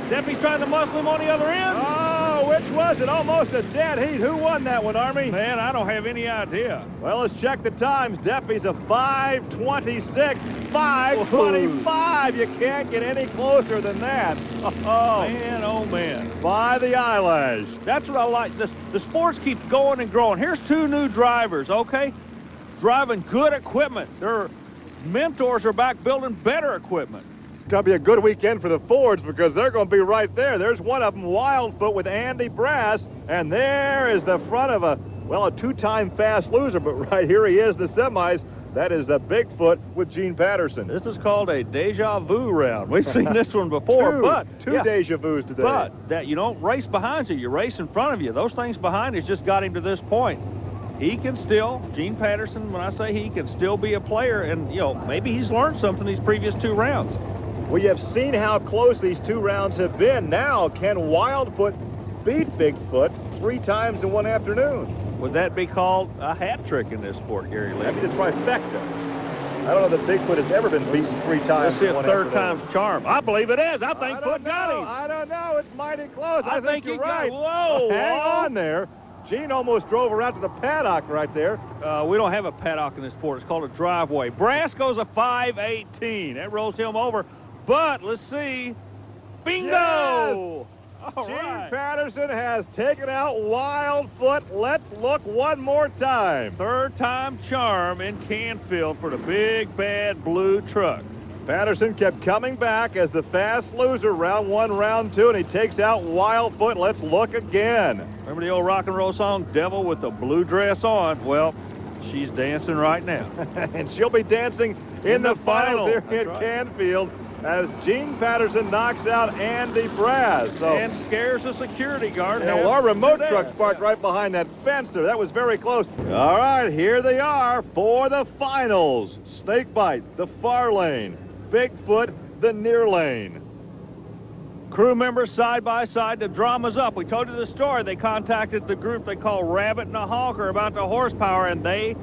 Deppy's trying to muscle him on the other end. Oh, which was it? Almost a dead heat. Who won that one, Army? Man, I don't have any idea. Well, let's check the times. Deppy's a 5:26, 5:25. You can't get any closer than that. Oh, man, oh, man. By the eyelash. That's what I like. The sports keep going and growing. Here's two new drivers, okay? Driving good equipment. Their mentors are back building better equipment. It's going to be a good weekend for the Fords because they're going to be right there. There's one of them, Wildfoot, with Andy Brass, and there is the front of a two-time fast loser, but right here he is, the semis. That is a Bigfoot with Gene Patterson. This is called a deja vu round. We've seen this one before, two deja vus today. But that you don't race behind you, you race in front of you. Those things behind us just got him to this point. He can still, Gene Patterson, when I say he can still be a player, and, you know, maybe he's learned something these previous two rounds. We have seen how close these two rounds have been. Now, can Wildfoot beat Bigfoot 3 times in one afternoon? Would that be called a hat trick in this sport, Gary Lee? That'd be the trifecta. I don't know that Bigfoot has ever been beaten 3 times. Let's see a third time's charm. I believe it is. I think Foot got him. I don't know. It's mighty close. I think you're right. Whoa. Hang on there. Gene almost drove her out to the paddock right there. We don't have a paddock in this sport. It's called a driveway. Brass goes a 5.18. That rolls him over. But let's see. Bingo! Yes! Gene Patterson has taken out Wildfoot. Let's look one more time. Third time charm in Canfield for the big bad blue truck. Patterson kept coming back as the fast loser, round 1, round 2, and he takes out Wildfoot. Let's look again. Remember the old rock and roll song, Devil with the Blue Dress On? Well, she's dancing right now. And she'll be dancing in the finals here at Canfield as Gene Patterson knocks out Andy Brass. And scares the security guard. Now, our remote truck's parked right behind that fence there. That was very close. All right, here they are for the finals. Snakebite, the far lane. Bigfoot, the near lane. Crew members side by side. The drama's up. We told you the story. They contacted the group they call Rabbit and a Honker about the horsepower, and they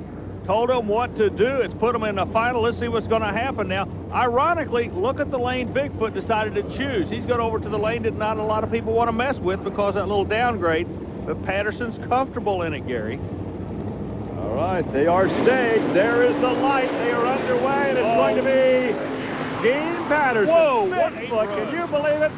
told them what to do. It's put them in the final. Let's see what's going to happen now. Ironically, look at the lane Bigfoot decided to choose. He's going over to the lane that not a lot of people want to mess with because of that little downgrade. But Patterson's comfortable in it, Gary. All right, they are staged. There is the light. They are underway, and it's going to be Gene Patterson. Whoa, Bigfoot, can you believe it?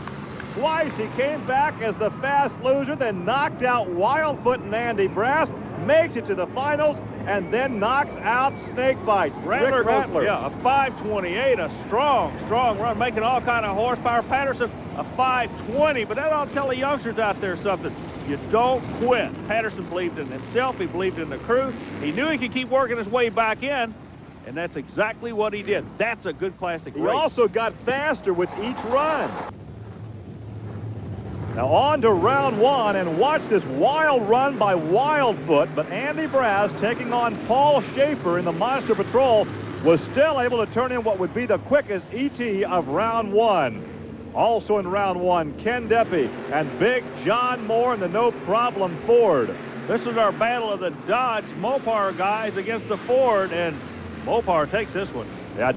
twice. He came back as the fast loser, then knocked out Wildfoot and Andy Brass, makes it to the finals, and then knocks out Snakebite. Rattler, Rattler. Yeah, a 528, a strong run, making all kind of horsepower. Patterson, a 520, but that ought to tell the youngsters out there something. You don't quit. Patterson believed in himself. He believed in the crew. He knew he could keep working his way back in, and that's exactly what he did. That's a good classic race. He also got faster with each run. Now on to round one, and watch this wild run by Wildfoot, but Andy Brass, taking on Paul Schaefer in the Monster Patrol, was still able to turn in what would be the quickest ET of round one. Also in round one, Ken Deppy and Big John Moore in the No Problem Ford. This is our battle of the Dodge Mopar guys against the Ford, and Mopar takes this one. Yeah.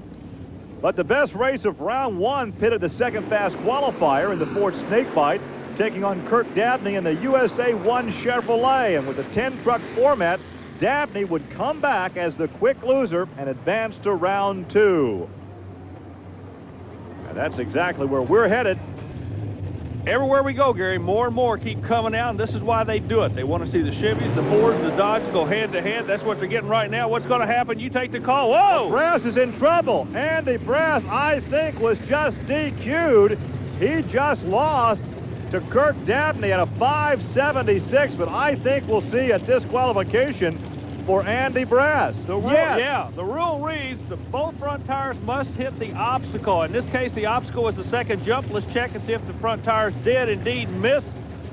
But the best race of round one pitted the second fast qualifier in the Ford Snakebite, taking on Kurt Dabney in the USA 1 Chevrolet. And with the 10-truck format, Dabney would come back as the quick loser and advance to round two. And that's exactly where we're headed. Everywhere we go, Gary, more and more keep coming out, and this is why they do it. They want to see the Chevys, the Fords, the Dodges go head-to-head. That's what they're getting right now. What's going to happen? You take the call. Whoa! Brass is in trouble. Andy Brass, I think, was just DQ'd. He just lost to Kurt Dabney at a 576, but I think we'll see a disqualification for Andy Brass. The rule, yeah, the rule reads that both front tires must hit the obstacle. In this case, the obstacle is the second jump. Let's check and see if the front tires did indeed miss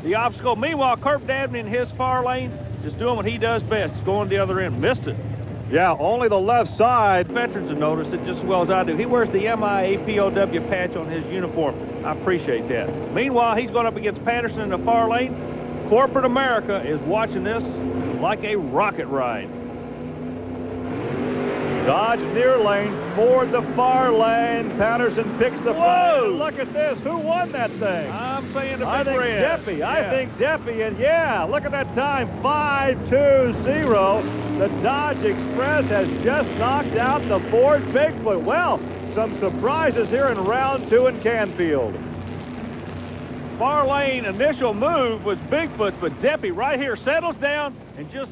the obstacle. Meanwhile, Kurt Dabney in his far lane is doing what he does best, going the other end. Missed it. Yeah, only the left side. Veterans have noticed it just as well as I do. He wears the MIAPOW patch on his uniform. I appreciate that. Meanwhile, he's going up against Patterson in the far lane. Corporate America is watching this like a rocket ride. Dodge near lane, Ford the far lane. Patterson picks the front. Look at this. Who won that thing? I'm saying the I big think red. Deppy. Yeah. I think Deppy. And yeah, look at that time, 5-2-0. The Dodge Express has just knocked out the Ford Bigfoot. Well, some surprises here in round two in Canfield. Far lane initial move was Bigfoot's, but Deppy right here settles down and just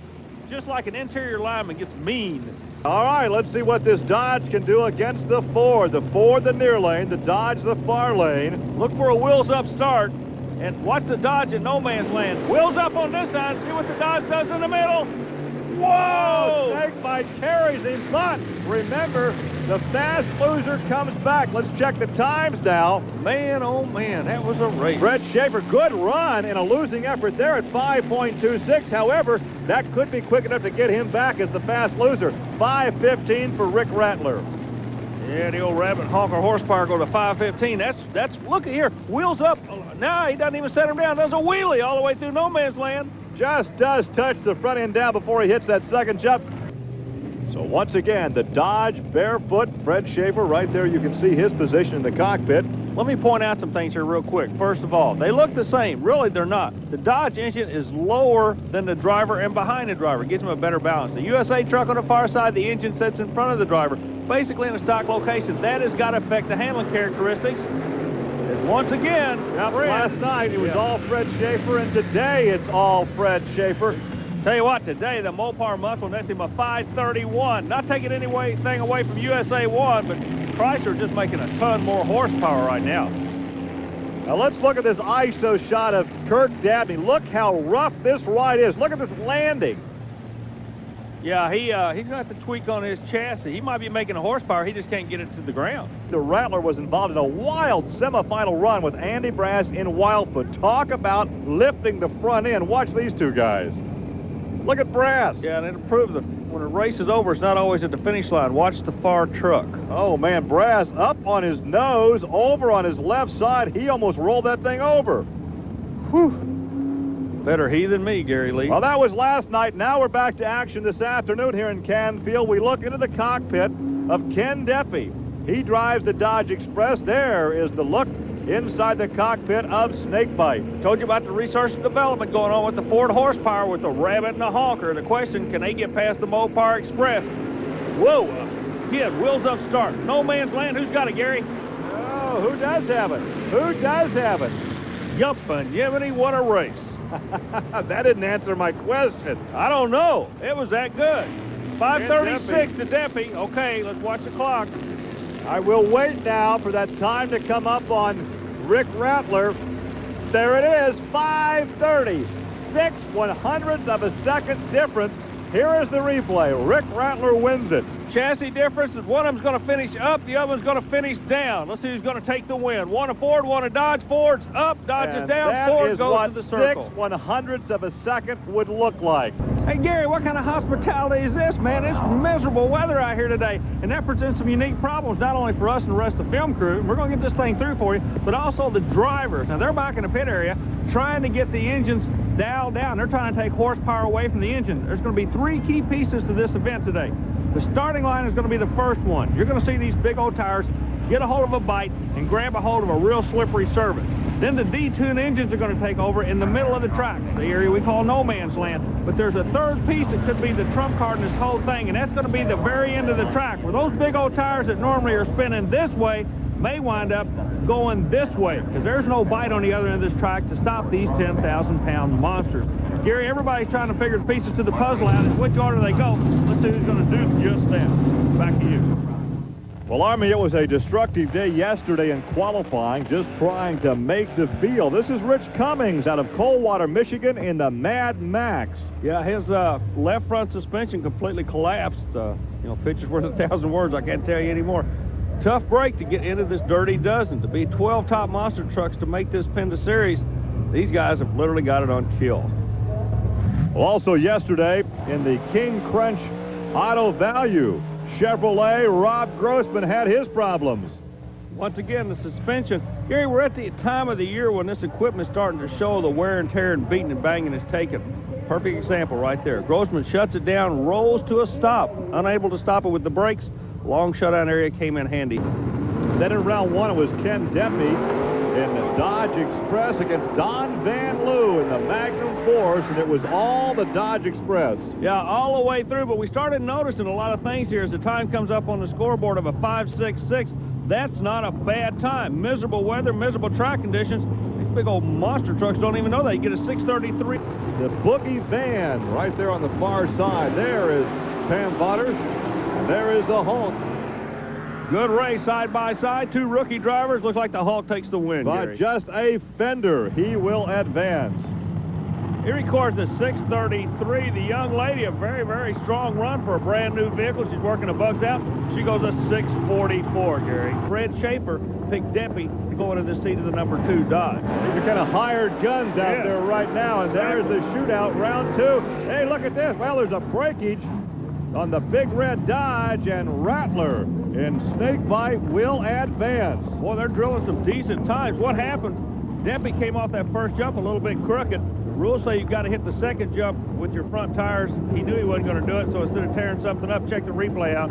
like an interior lineman gets mean. All right, let's see what this Dodge can do against the Ford. The Ford the near lane, the Dodge the far lane. Look for a wheels up start, and watch the Dodge in no man's land. Wheels up on this side, see what the Dodge does in the middle. Whoa! Snakebite carries him, but remember, the fast loser comes back. Let's check the times now. Man, oh man, that was a race. Fred Schaefer, good run in a losing effort there at 5.26. However, that could be quick enough to get him back as the fast loser. 5.15 for Rick Rattler. Yeah, the old rabbit honker horsepower go to 515. That's look at here, wheels up. Now he doesn't even set him down. Does a wheelie all the way through no man's land. Just does touch the front end down before he hits that second jump. So once again, the Dodge barefoot, Fred Schaefer, right there you can see his position in the cockpit. Let me point out some things here real quick. First of all, they look the same. Really, they're not. The Dodge engine is lower than the driver and behind the driver. It gives him a better balance. The USA truck on the far side, the engine sits in front of the driver, basically in a stock location. That has got to affect the handling characteristics. And once again, last night it was all Fred Schaefer, and today it's all Fred Schaefer. Tell you what, today the Mopar muscle nets him a 531. Not taking anything away from USA 1, but Chrysler just making a ton more horsepower right now. Now let's look at this ISO shot of Kurt Dabney. Look how rough this ride is. Look at this landing. Yeah, he's going to have to tweak on his chassis. He might be making a horsepower. He just can't get it to the ground. The Rattler was involved in a wild semifinal run with Andy Brass in Wildfoot. Talk about lifting the front end. Watch these two guys. Look at Brass. Yeah, and it'll prove that when a race is over, it's not always at the finish line. Watch the far truck. Oh, man, Brass up on his nose, over on his left side. He almost rolled that thing over. Whew. Better he than me, Gary Lee. Well, that was last night. Now we're back to action this afternoon here in Canfield. We look into the cockpit of Ken Deppy. He drives the Dodge Express. There is the look inside the cockpit of Snakebite. Told you about the research and development going on with the Ford horsepower with the Rabbit and the Honker. The question, can they get past the Mopar Express? Whoa, kid, wheels up start. No man's land. Who's got it, Gary? Oh, who does have it? Who does have it? Yumpin', what a race. That didn't answer my question. I don't know. It was that good. 5:36 to Deppy. Okay, let's watch the clock. I will wait now for that time to come up on Rick Rattler. There it is, 5:30. 6/100ths of a second difference. Here is the replay. Rick Rattler wins it. Chassis difference is one of them's going to finish up, the other one's going to finish down. Let's see who's going to take the win. One a Ford, one a Dodge. Ford's up, Dodge is down, Ford goes to the circle. 6/100ths of a second would look like. Hey, Gary, what kind of hospitality is this, man? It's miserable weather out here today, and that presents some unique problems, not only for us and the rest of the film crew. We're going to get this thing through for you, but also the drivers. Now, they're back in the pit area trying to get the engines dialed down. They're trying to take horsepower away from the engine. There's going to be 3 key pieces to this event today. The starting line is going to be the first one. You're going to see these big old tires get a hold of a bite and grab a hold of a real slippery surface. Then the detuned engines are going to take over in the middle of the track, the area we call no man's land. But there's a third piece that could be the trump card in this whole thing, and that's going to be the very end of the track, where those big old tires that normally are spinning this way may wind up going this way, because there's no bite on the other end of this track to stop these 10,000-pound monsters. Gary, everybody's trying to figure the pieces to the puzzle out. In which order they go? Let's see who's going to do just that. Back to you. Well, Army, it was a destructive day yesterday in qualifying, just trying to make the field. This is Rich Cummings out of Coldwater, Michigan in the Mad Max. Yeah, his left front suspension completely collapsed. Pictures worth 1,000 words. I can't tell you anymore. Tough break to get into this dirty dozen. To be 12 top monster trucks to make this PENDA series, these guys have literally got it on kill. Well, also yesterday in the King Crunch Auto Value, Chevrolet, Rob Grossman had his problems. Once again, the suspension. Gary, we're at the time of the year when this equipment is starting to show the wear and tear and beating and banging it's taken. Perfect example right there. Grossman shuts it down, rolls to a stop, unable to stop it with the brakes. Long shutdown area came in handy. Then in round 1, it was Ken Dabney in the Dodge Express against Don Vanloo in the Magnum Force, and it was all the Dodge Express. Yeah, all the way through, but we started noticing a lot of things here as the time comes up on the scoreboard of a 5.66. That's not a bad time. Miserable weather, miserable track conditions. These big old monster trucks don't even know they get a 6.33. The Boogie Van right there on the far side. There is Pam Butters, and there is the Hulk. Good race side by side. 2 rookie drivers. Looks like the Hulk takes the win, By Gary. just a fender, he will advance. He records a 6.33. The young lady, a very, very strong run for a brand new vehicle. She's working the bugs out. She goes a 6.44, Gary. Fred Schaefer picked Deppy to go into the seat of the number 2 Dodge. These are kind of hired guns out there right now, and there's the shootout, round 2. Hey, look at this. Well, there's a breakage on the big red Dodge, and Rattler in Snakebite will advance. Boy, they're drilling some decent times. What happened? Deppy came off that first jump a little bit crooked. Rules say you've got to hit the second jump with your front tires. He knew he wasn't going to do it, so instead of tearing something up, check the replay out.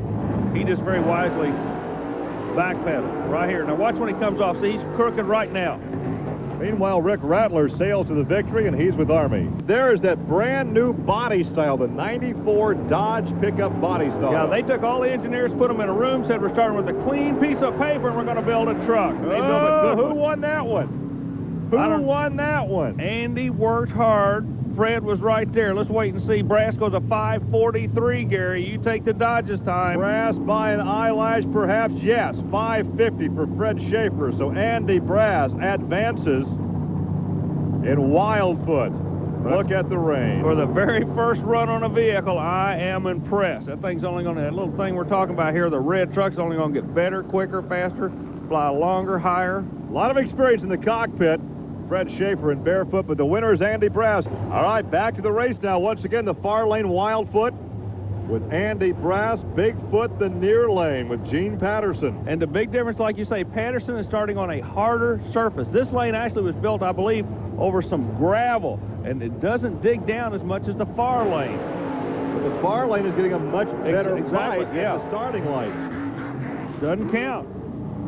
He just very wisely backpedaled right here. Now watch when he comes off. See, he's crooked right now. Meanwhile, Rick Rattler sails to the victory, and he's with Army. There's that brand new body style, the 94 Dodge pickup body style. Yeah, they took all the engineers, put them in a room, said we're starting with a clean piece of paper, and we're going to build a truck. They built a good who one. won that one? Who won that one? Andy worked hard. Fred was right there. Let's wait and see. Brass goes a 5.43, Gary. You take the Dodge's time. Brass by an eyelash, perhaps? Yes, 5.50 for Fred Schaefer. So Andy Brass advances in Wildfoot. Look at the rain. For the very first run on a vehicle, I am impressed. That thing's only going to, that little thing we're talking about here, the red truck's only going to get better, quicker, faster, fly longer, higher. A lot of experience in the cockpit. Fred Schaefer in barefoot, but the winner is Andy Brass. All right, back to the race now. Once again, the far lane Wildfoot with Andy Brass. Bigfoot, the near lane with Gene Patterson. And the big difference, like you say, Patterson is starting on a harder surface. This lane actually was built, I believe, over some gravel, and it doesn't dig down as much as the far lane. But the far lane is getting a much better exactly, bite yeah. at the starting light. Doesn't count.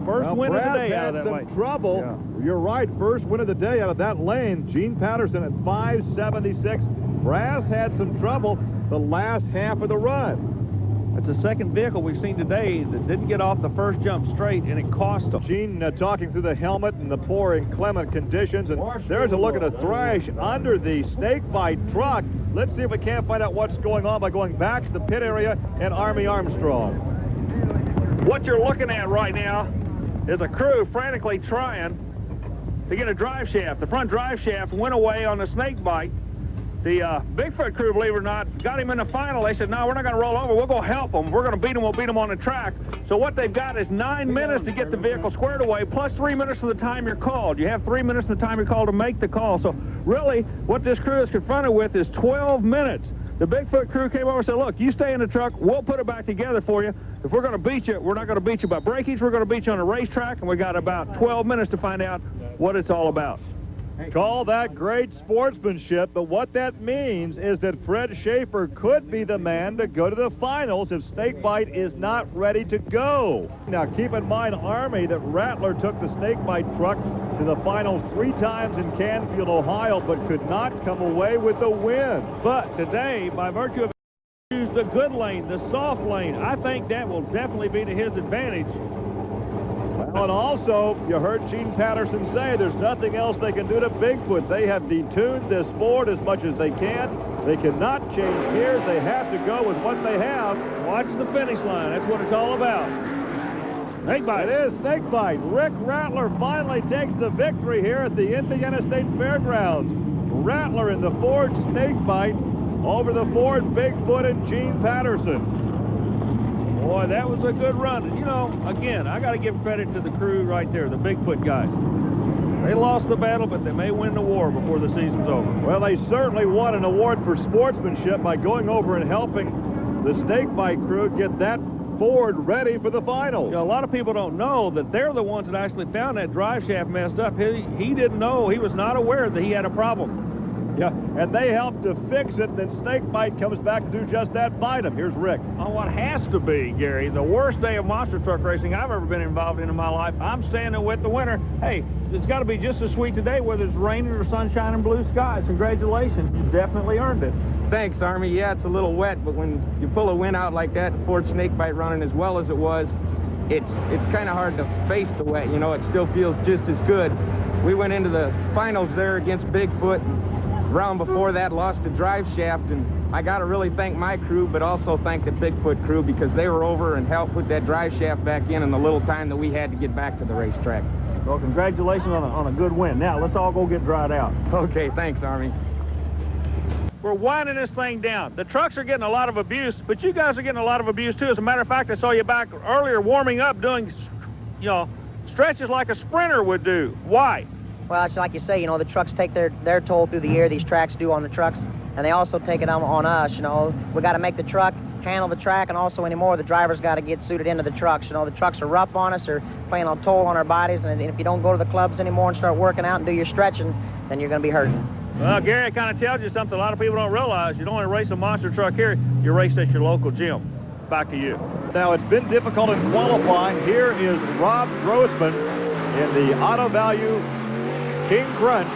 First win of the day out of that lane. Trouble. Yeah. You're right. First win of the day out of that lane. Gene Patterson at 5.76. Brass had some trouble the last half of the run. It's the second vehicle we've seen today that didn't get off the first jump straight, and it cost them. Gene talking through the helmet and the poor inclement conditions, and there's a look at a thrash under the snakebite truck. Let's see if we can't find out what's going on by going back to the pit area and Army Armstrong. What you're looking at right now is a crew frantically trying to get a drive shaft. The front drive shaft went away on the snakebite. The Bigfoot crew, believe it or not, got him in the final. They said, no, we're not going to roll over. We'll go help them. We're going to beat them. We'll beat them on the track. So what they've got is 9 minutes to get the vehicle squared away, plus 3 minutes from the time you're called. You have 3 minutes from the time you're called to make the call. So really, what this crew is confronted with is 12 minutes. The Bigfoot crew came over and said, look, you stay in the truck. We'll put it back together for you. If we're going to beat you, we're not going to beat you by breakage. We're going to beat you on a racetrack, and we got about 12 minutes to find out what it's all about. Call that great sportsmanship, but what that means is that Fred Schaefer could be the man to go to the finals if snakebite is not ready to go. Now, keep in mind, Army, that Rattler took the snakebite truck to the finals 3 times in Canfield, Ohio, but could not come away with the win. But today, by virtue of use the good lane, the soft lane, I think that will definitely be to his advantage. Well, and also, you heard Gene Patterson say there's nothing else they can do to Bigfoot. They have detuned this Ford as much as they can. They cannot change gears. They have to go with what they have. Watch the finish line. That's what it's all about. Snakebite. It is snakebite. Rick Rattler finally takes the victory here at the Indiana State Fairgrounds. Rattler in the Ford snakebite over the Ford Bigfoot and Gene Patterson. Boy, that was a good run. And, you know, again, I got to give credit to the crew right there, the Bigfoot guys. They lost the battle, but they may win the war before the season's over. Well, they certainly won an award for sportsmanship by going over and helping the snakebite crew get that Ford ready for the finals. You know, a lot of people don't know that they're the ones that actually found that drive shaft messed up. He didn't know. He was not aware that he had a problem. Yeah, and they helped to fix it, and then snakebite comes back to do just that, fight him. Here's Rick. On what has to be, Gary, the worst day of monster truck racing I've ever been involved in my life, I'm standing with the winner. Hey, it's got to be just as sweet today, whether it's raining or sunshine and blue skies. Congratulations. You definitely earned it. Thanks, Army. Yeah, it's a little wet, but when you pull a win out like that, Ford snakebite running as well as it was, it's kind of hard to face the wet. You know, it still feels just as good. We went into the finals there against Bigfoot. Round before that, lost the drive shaft, and I got to really thank my crew, but also thank the Bigfoot crew, because they were over and helped put that drive shaft back in the little time that we had to get back to the racetrack. Well, congratulations on a good win. Now, let's all go get dried out. Okay, thanks, Army. We're winding this thing down. The trucks are getting a lot of abuse, but you guys are getting a lot of abuse, too. As a matter of fact, I saw you back earlier warming up, doing, you know, stretches like a sprinter would do. Why? Well, it's like you say, you know, the trucks take their toll through the year, these tracks do on the trucks, and they also take it on us, you know. We got to make the truck handle the track, and also anymore, the drivers got to get suited into the trucks. You know, the trucks are rough on us, they're playing a toll on our bodies, and if you don't go to the clubs anymore and start working out and do your stretching, then you're going to be hurting. Well, Gary, it kind of tells you something a lot of people don't realize. You don't only race a monster truck here, you race at your local gym. Back to you. Now, it's been difficult in qualifying. Here is Rob Grossman in the Auto Value King Crunch.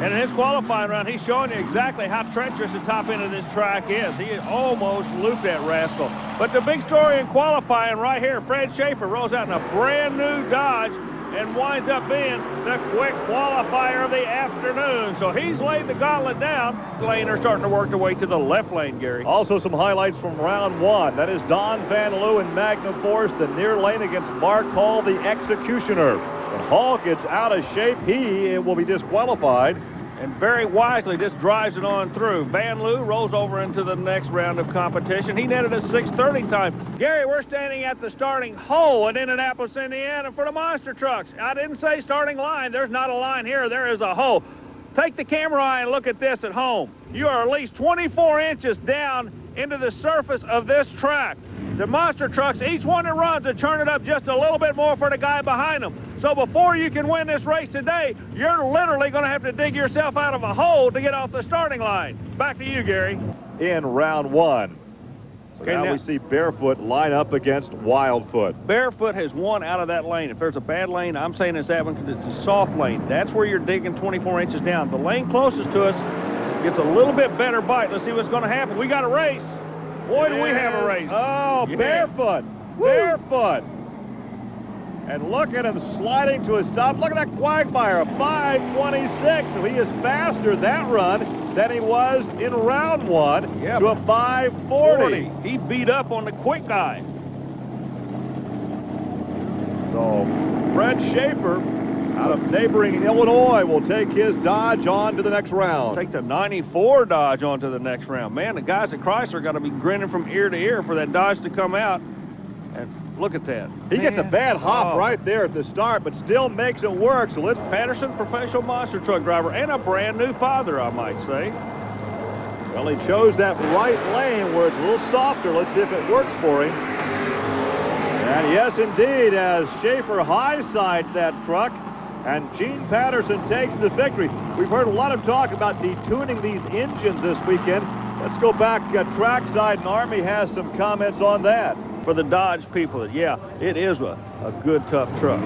And in his qualifying round, he's showing you exactly how treacherous the top end of this track is. He almost looped that rascal. But the big story in qualifying right here, Fred Schaefer rolls out in a brand new Dodge and winds up being the quick qualifier of the afternoon. So he's laid the gauntlet down. The lane are starting to work their way to the left lane, Gary. Also some highlights from round 1. That is Don Vanloo in Magnum Force, the near lane against Mark Hall, the Executioner. When Hall gets out of shape, he will be disqualified. And very wisely just drives it on through. Vanloo rolls over into the next round of competition. He netted a 6:30 time. Gary, we're standing at the starting hole in Indianapolis, Indiana for the monster trucks. I didn't say starting line. There's not a line here. There is a hole. Take the camera eye and look at this at home. You are at least 24 inches down into the surface of this track. The monster trucks, each one that runs, to turn it up just a little bit more for the guy behind them. So before you can win this race today, you're literally going to have to dig yourself out of a hole to get off the starting line. Back to you, Gary. In round 1. So Okay, now we see Barefoot line up against Wildfoot. Barefoot has won out of that lane. If there's a bad lane, I'm saying it's that one because it's a soft lane. That's where you're digging 24 inches down. The lane closest to us gets a little bit better bite. Let's see what's going to happen. We got a race. Boy, do we have a race. Oh, Yeah. barefoot. Woo. Barefoot. And look at him sliding to a stop. Look at that quagmire, a 5:26. So he is faster that run than he was in round one Yeah, to a 5:40. He beat up on the quick guy. So Fred Schaefer out of neighboring Illinois will take his Dodge on to the next round. Take the 94 Dodge on to the next round. Man, the guys at Chrysler got to be grinning from ear to ear for that Dodge to come out. And look at that. He gets a bad hop Oh. right there at the start, but still makes it work. So let's. Patterson, professional monster truck driver, and a brand new father, I might say. Well, he chose that right lane where it's a little softer. Let's see if it works for him. And yes, indeed, as Schaefer high-sides that truck, and Gene Patterson takes the victory. We've heard a lot of talk about detuning these engines this weekend. Let's go back trackside, and Army has some comments on that. For the Dodge people, yeah, it is a good, tough truck.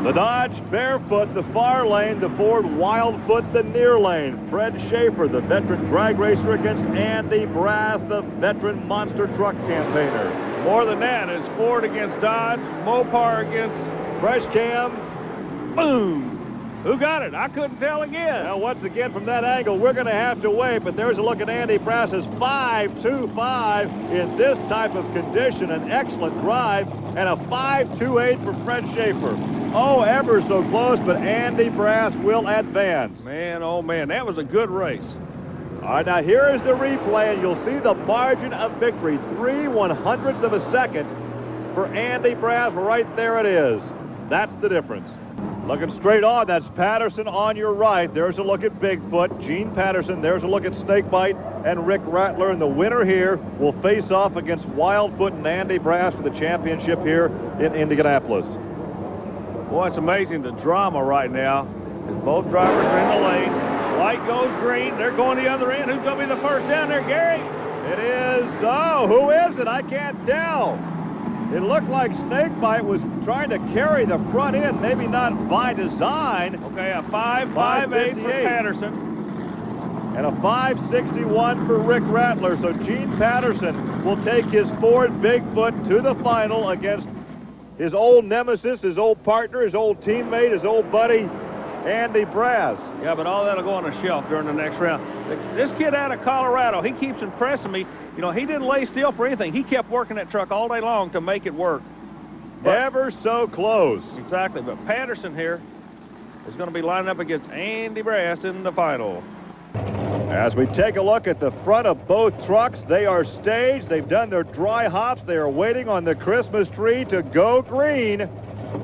The Dodge barefoot, the far lane, the Ford Wildfoot, the near lane. Fred Schaefer, the veteran drag racer, against Andy Brass, the veteran monster truck campaigner. More than that, it's Ford against Dodge, Mopar against Fresh Cam. boom. Who got it? I couldn't tell again. Now, once again, from that angle, we're going to have to wait, but there's a look at Andy Brass's 5.25 in this type of condition. An excellent drive, and a 5.28 for Fred Schaefer. Oh, ever so close, but Andy Brass will advance. Man, oh man, that was a good race. All right, now here is the replay, and you'll see the margin of victory. 3/100ths of a second for Andy Brass. Right there it is. That's the difference. Looking straight on, that's Patterson on your right. There's a look at Bigfoot, Gene Patterson. There's a look at Snakebite and Rick Rattler. And the winner here will face off against Wildfoot and Andy Brass for the championship here in Indianapolis. Boy, it's amazing the drama right now. As both drivers are in the lane. Light goes green. They're going the other end. Who's going to be the first down there, Gary? It is, oh, who is it? I can't tell. It looked like Snakebite was trying to carry the front end, maybe not by design. Okay, a 5.58 for Patterson. And a 5.61 for Rick Rattler. So Gene Patterson will take his Ford Bigfoot to the final against his old nemesis, his old partner, his old teammate, his old buddy, Andy Brass. Yeah, but all that'll go on the shelf during the next round. This kid out of Colorado, he keeps impressing me. You know, he didn't lay still for anything. He kept working that truck all day long to make it work. But, ever so close. Exactly, but Patterson here is going to be lining up against Andy Brass in the final. As we take a look at the front of both trucks, they are staged. They've done their dry hops. They are waiting on the Christmas tree to go green.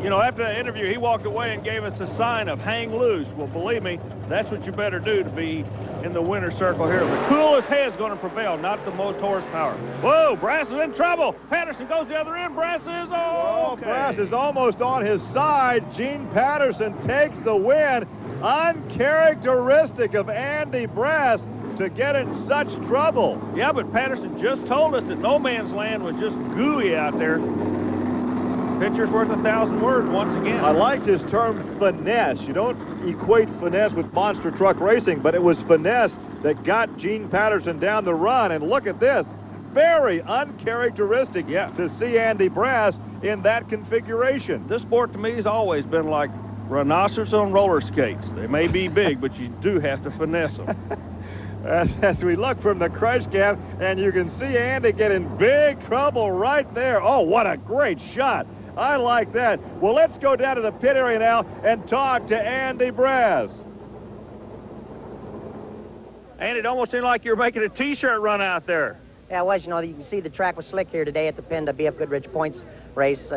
You know, after that interview, he walked away and gave us a sign of hang loose. Well, believe me, that's what you better do to be in the winner's circle here. The coolest head's going to prevail, not the most horsepower. Whoa, Brass is in trouble. Patterson goes the other end. Brass is, okay. Brass is almost on his side. Gene Patterson takes the win. Uncharacteristic of Andy Brass to get in such trouble. Yeah, but Patterson just told us that no man's land was just gooey out there. Picture's worth 1,000 words once again. I liked his term finesse. You don't equate finesse with monster truck racing, but it was finesse that got Gene Patterson down the run. And look at this. Very uncharacteristic to see Andy Brass in that configuration. This sport to me has always been like rhinoceros on roller skates. They may be big, but you do have to finesse them. As we look from the crash cam, and you can see Andy get in big trouble right there. Oh, what a great shot. I like that. Well, let's go down to the pit area now and talk to Andy Brass. And it almost seemed like you were making a T-shirt run out there. Yeah, it was. You know, you can see the track was slick here today at the PENDA BF Goodrich Points race.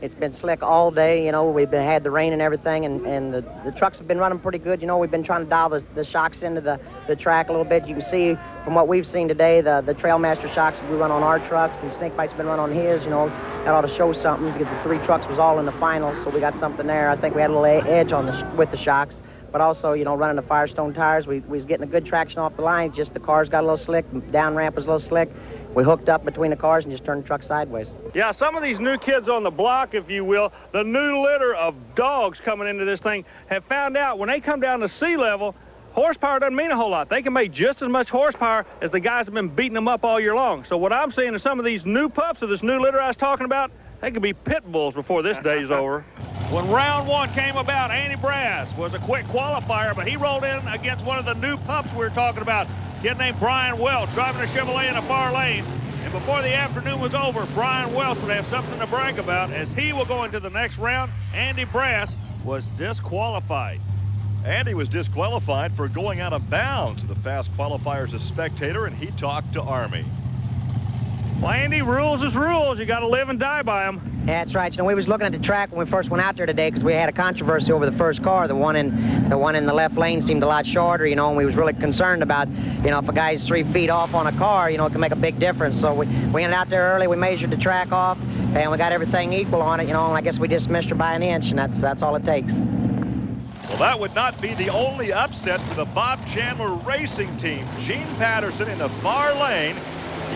It's been slick all day. You know, we've had the rain and everything, and the trucks have been running pretty good. You know, we've been trying to dial the shocks into the track a little bit. You can see from what we've seen today, the Trailmaster shocks we run on our trucks, and Snakebite's been running on his. You know, that ought to show something because the three trucks was all in the finals, so we got something there. I think we had a little edge on with the shocks. But also, you know, running the Firestone tires, we was getting a good traction off the line. Just the cars got a little slick, down ramp was a little slick. We hooked up between the cars and just turned the truck sideways. Yeah, some of these new kids on the block, if you will, the new litter of dogs coming into this thing, have found out when they come down to sea level, horsepower doesn't mean a whole lot. They can make just as much horsepower as the guys have been beating them up all year long. So what I'm seeing is some of these new pups of this new litter I was talking about, they could be pit bulls before this day's over. When round one came about, Andy Brass was a quick qualifier, but he rolled in against one of the new pups we were talking about, a kid named Brian Welch, driving a Chevrolet in a far lane. And before the afternoon was over, Brian Welch would have something to brag about as he will go into the next round. Andy Brass was disqualified. Andy was disqualified for going out of bounds. The fast qualifier's a spectator, and he talked to Army. Well, Andy, rules is rules. You got to live and die by them. That's right. You know, we was looking at the track when we first went out there today because we had a controversy over the first car. The one in the left lane seemed a lot shorter, you know, and we was really concerned about, you know, if a guy's 3 feet off on a car, you know, it can make a big difference. So we went out there early, we measured the track off, and we got everything equal on it, you know, and I guess we just missed her by an inch, and that's all it takes. Well, that would not be the only upset for the Bob Chandler Racing Team. Gene Patterson in the far lane.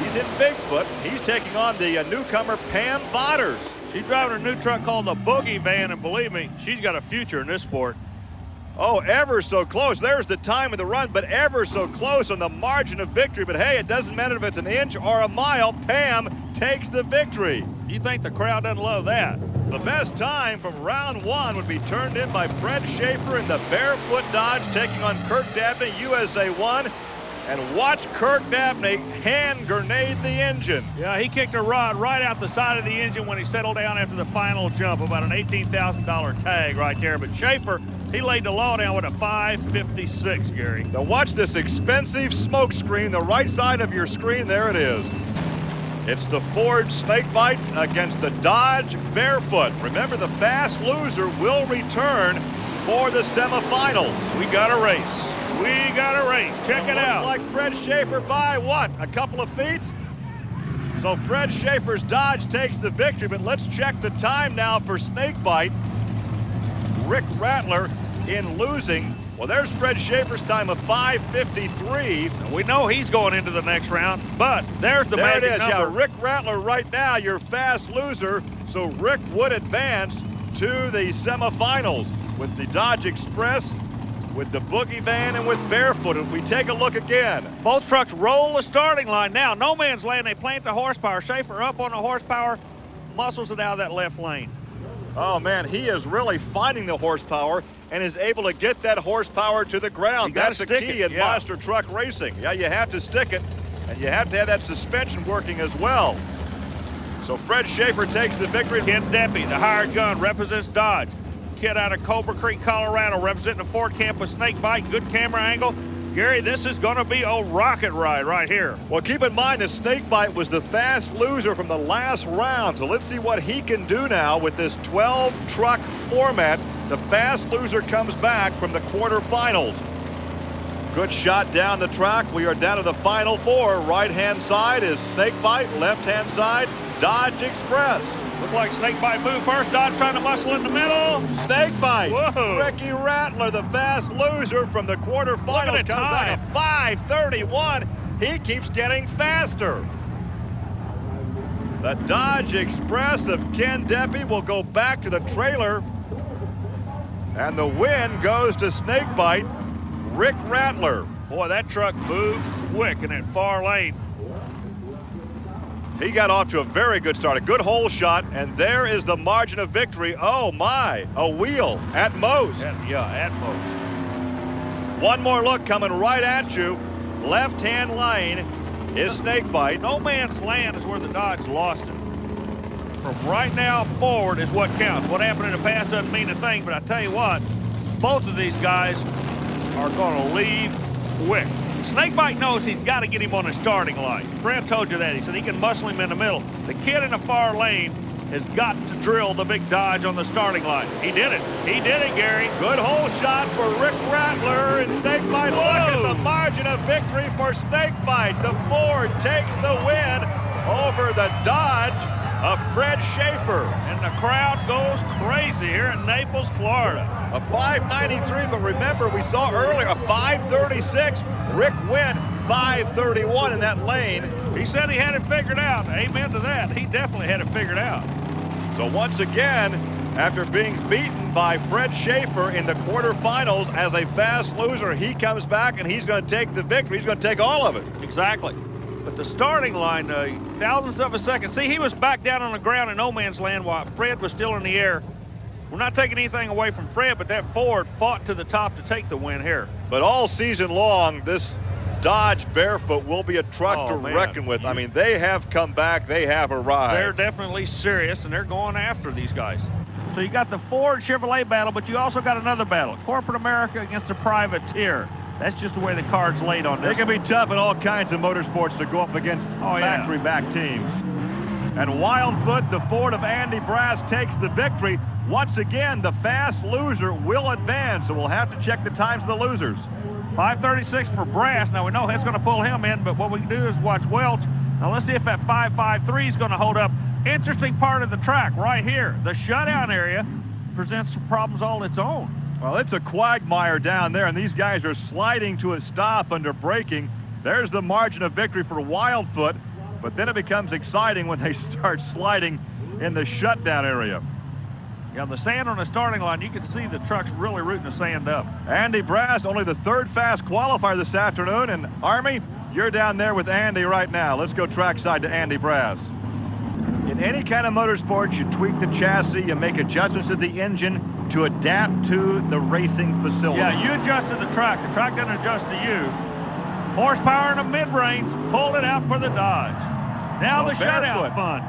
He's in Bigfoot. He's taking on the newcomer Pam Botters. She's driving a new truck called the Boogie Van, and believe me, she's got a future in this sport. Oh, ever so close. There's the time of the run, but ever so close on the margin of victory. But hey, it doesn't matter if it's an inch or a mile. Pam takes the victory. You think the crowd doesn't love that? The best time from round one would be turned in by Fred Schaefer in the Barefoot Dodge, taking on Kirk Dabney, USA 1. And watch Kirk Dabney hand grenade the engine. Yeah, he kicked a rod right out the side of the engine when he settled down after the final jump, about an $18,000 tag right there. But Schaefer, he laid the law down with a 556, Gary. Now watch this expensive smoke screen, the right side of your screen, there it is. It's the Ford Snakebite against the Dodge Barefoot. Remember, the fast loser will return for the semifinals. We got a race. We got a race. Check it out. Looks like Fred Schaefer by what? A couple of feet? So Fred Schaefer's Dodge takes the victory, but let's check the time now for Snakebite. Rick Rattler in losing. Well, there's Fred Schaefer's time of 5:53. We know he's going into the next round, but there's the magic magic number. Yeah, Rick Rattler right now, your fast loser. So Rick would advance to the semifinals with the Dodge Express, with the Boogie Van, and with Barefoot. If we take a look again. Both trucks roll the starting line now. No man's land. They plant the horsepower. Schaefer up on the horsepower, muscles it out of that left lane. Oh, man, he is really finding the horsepower and is able to get that horsepower to the ground. That's the key in monster truck racing. Yeah, you have to stick it, and you have to have that suspension working as well. So Fred Schaefer takes the victory. Ken Deppy, the hired gun, represents Dodge. Kid out of Cobra Creek, Colorado, representing the Ford camp with Snakebite. Good camera angle. Gary, this is going to be a rocket ride right here. Well, keep in mind that Snakebite was the fast loser from the last round. So let's see what he can do now with this 12-truck format. The fast loser comes back from the quarterfinals. Good shot down the track. We are down to the final four. Right-hand side is Snakebite. Left-hand side, Dodge Express. Look like Snakebite moved first. Dodge trying to muscle in the middle. Snakebite. Whoa. Ricky Rattler, the fast loser from the quarterfinals, comes back at 5:31. He keeps getting faster. The Dodge Express of Ken Deppy will go back to the trailer. And the win goes to Snakebite, Rick Rattler. Boy, that truck moved quick in that far lane. He got off to a very good start, a good hole shot, and there is the margin of victory. Oh my, a wheel at most. Yeah, at most. One more look coming right at you. Left-hand lane is Snakebite. No man's land is where the Dodge lost it. From right now forward is what counts. What happened in the past doesn't mean a thing, but I tell you what, both of these guys are going to leave quick. Snakebite knows he's got to get him on the starting line. Fred told you that. He said he can muscle him in the middle. The kid in the far lane has got to drill the big Dodge on the starting line. He did it. He did it, Gary. Good hole shot for Rick Rattler, and Snakebite. Look at the margin of victory for Snakebite. The Ford takes the win over the Dodge of Fred Schaefer. And the crowd goes crazy here in Naples, Florida. A 593, but remember, we saw earlier a 536. Rick went 531 in that lane. He said he had it figured out. Amen to that. He definitely had it figured out. So once again, After being beaten by Fred Schaefer in the quarterfinals as a fast loser, he comes back and he's going to take the victory. He's going to take all of it. Exactly. But the starting line, thousandths of a second. See, he was back down on the ground in no man's land while Fred was still in the air. We're not taking anything away from Fred, but that Ford fought to the top to take the win here. But all season long, this Dodge Barefoot will be a truck to reckon with. I mean, they have come back. They have arrived. They're definitely serious, and they're going after these guys. So you got the Ford Chevrolet battle, but you also got another battle. Corporate America against the privateer. That's just the way the card's laid on this. They can be tough in all kinds of motorsports to go up against factory-back teams. And Wildfoot, the Ford of Andy Brass, takes the victory. Once again, the fast loser will advance, so we'll have to check the times of the losers. 5:36 for Brass. Now, we know that's going to pull him in, but what we can do is watch Welch. Now, let's see if that 5.53 is going to hold up. Interesting part of the track right here. The shutdown area presents some problems all its own. Well, it's a quagmire down there, and these guys are sliding to a stop under braking. There's the margin of victory for Wildfoot, but then it becomes exciting when they start sliding in the shutdown area. Yeah, the sand on the starting line, you can see the trucks really rooting the sand up. Andy Brass, only the third fast qualifier this afternoon, and Army, you're down there with Andy right now. Let's go trackside to Andy Brass. In any kind of motorsport, you tweak the chassis, you make adjustments to the engine to adapt to the racing facility. Yeah, you adjust to the track doesn't adjust to you. Horsepower in the mid-range, pulled it out for the Dodge. Now the shutdown fun.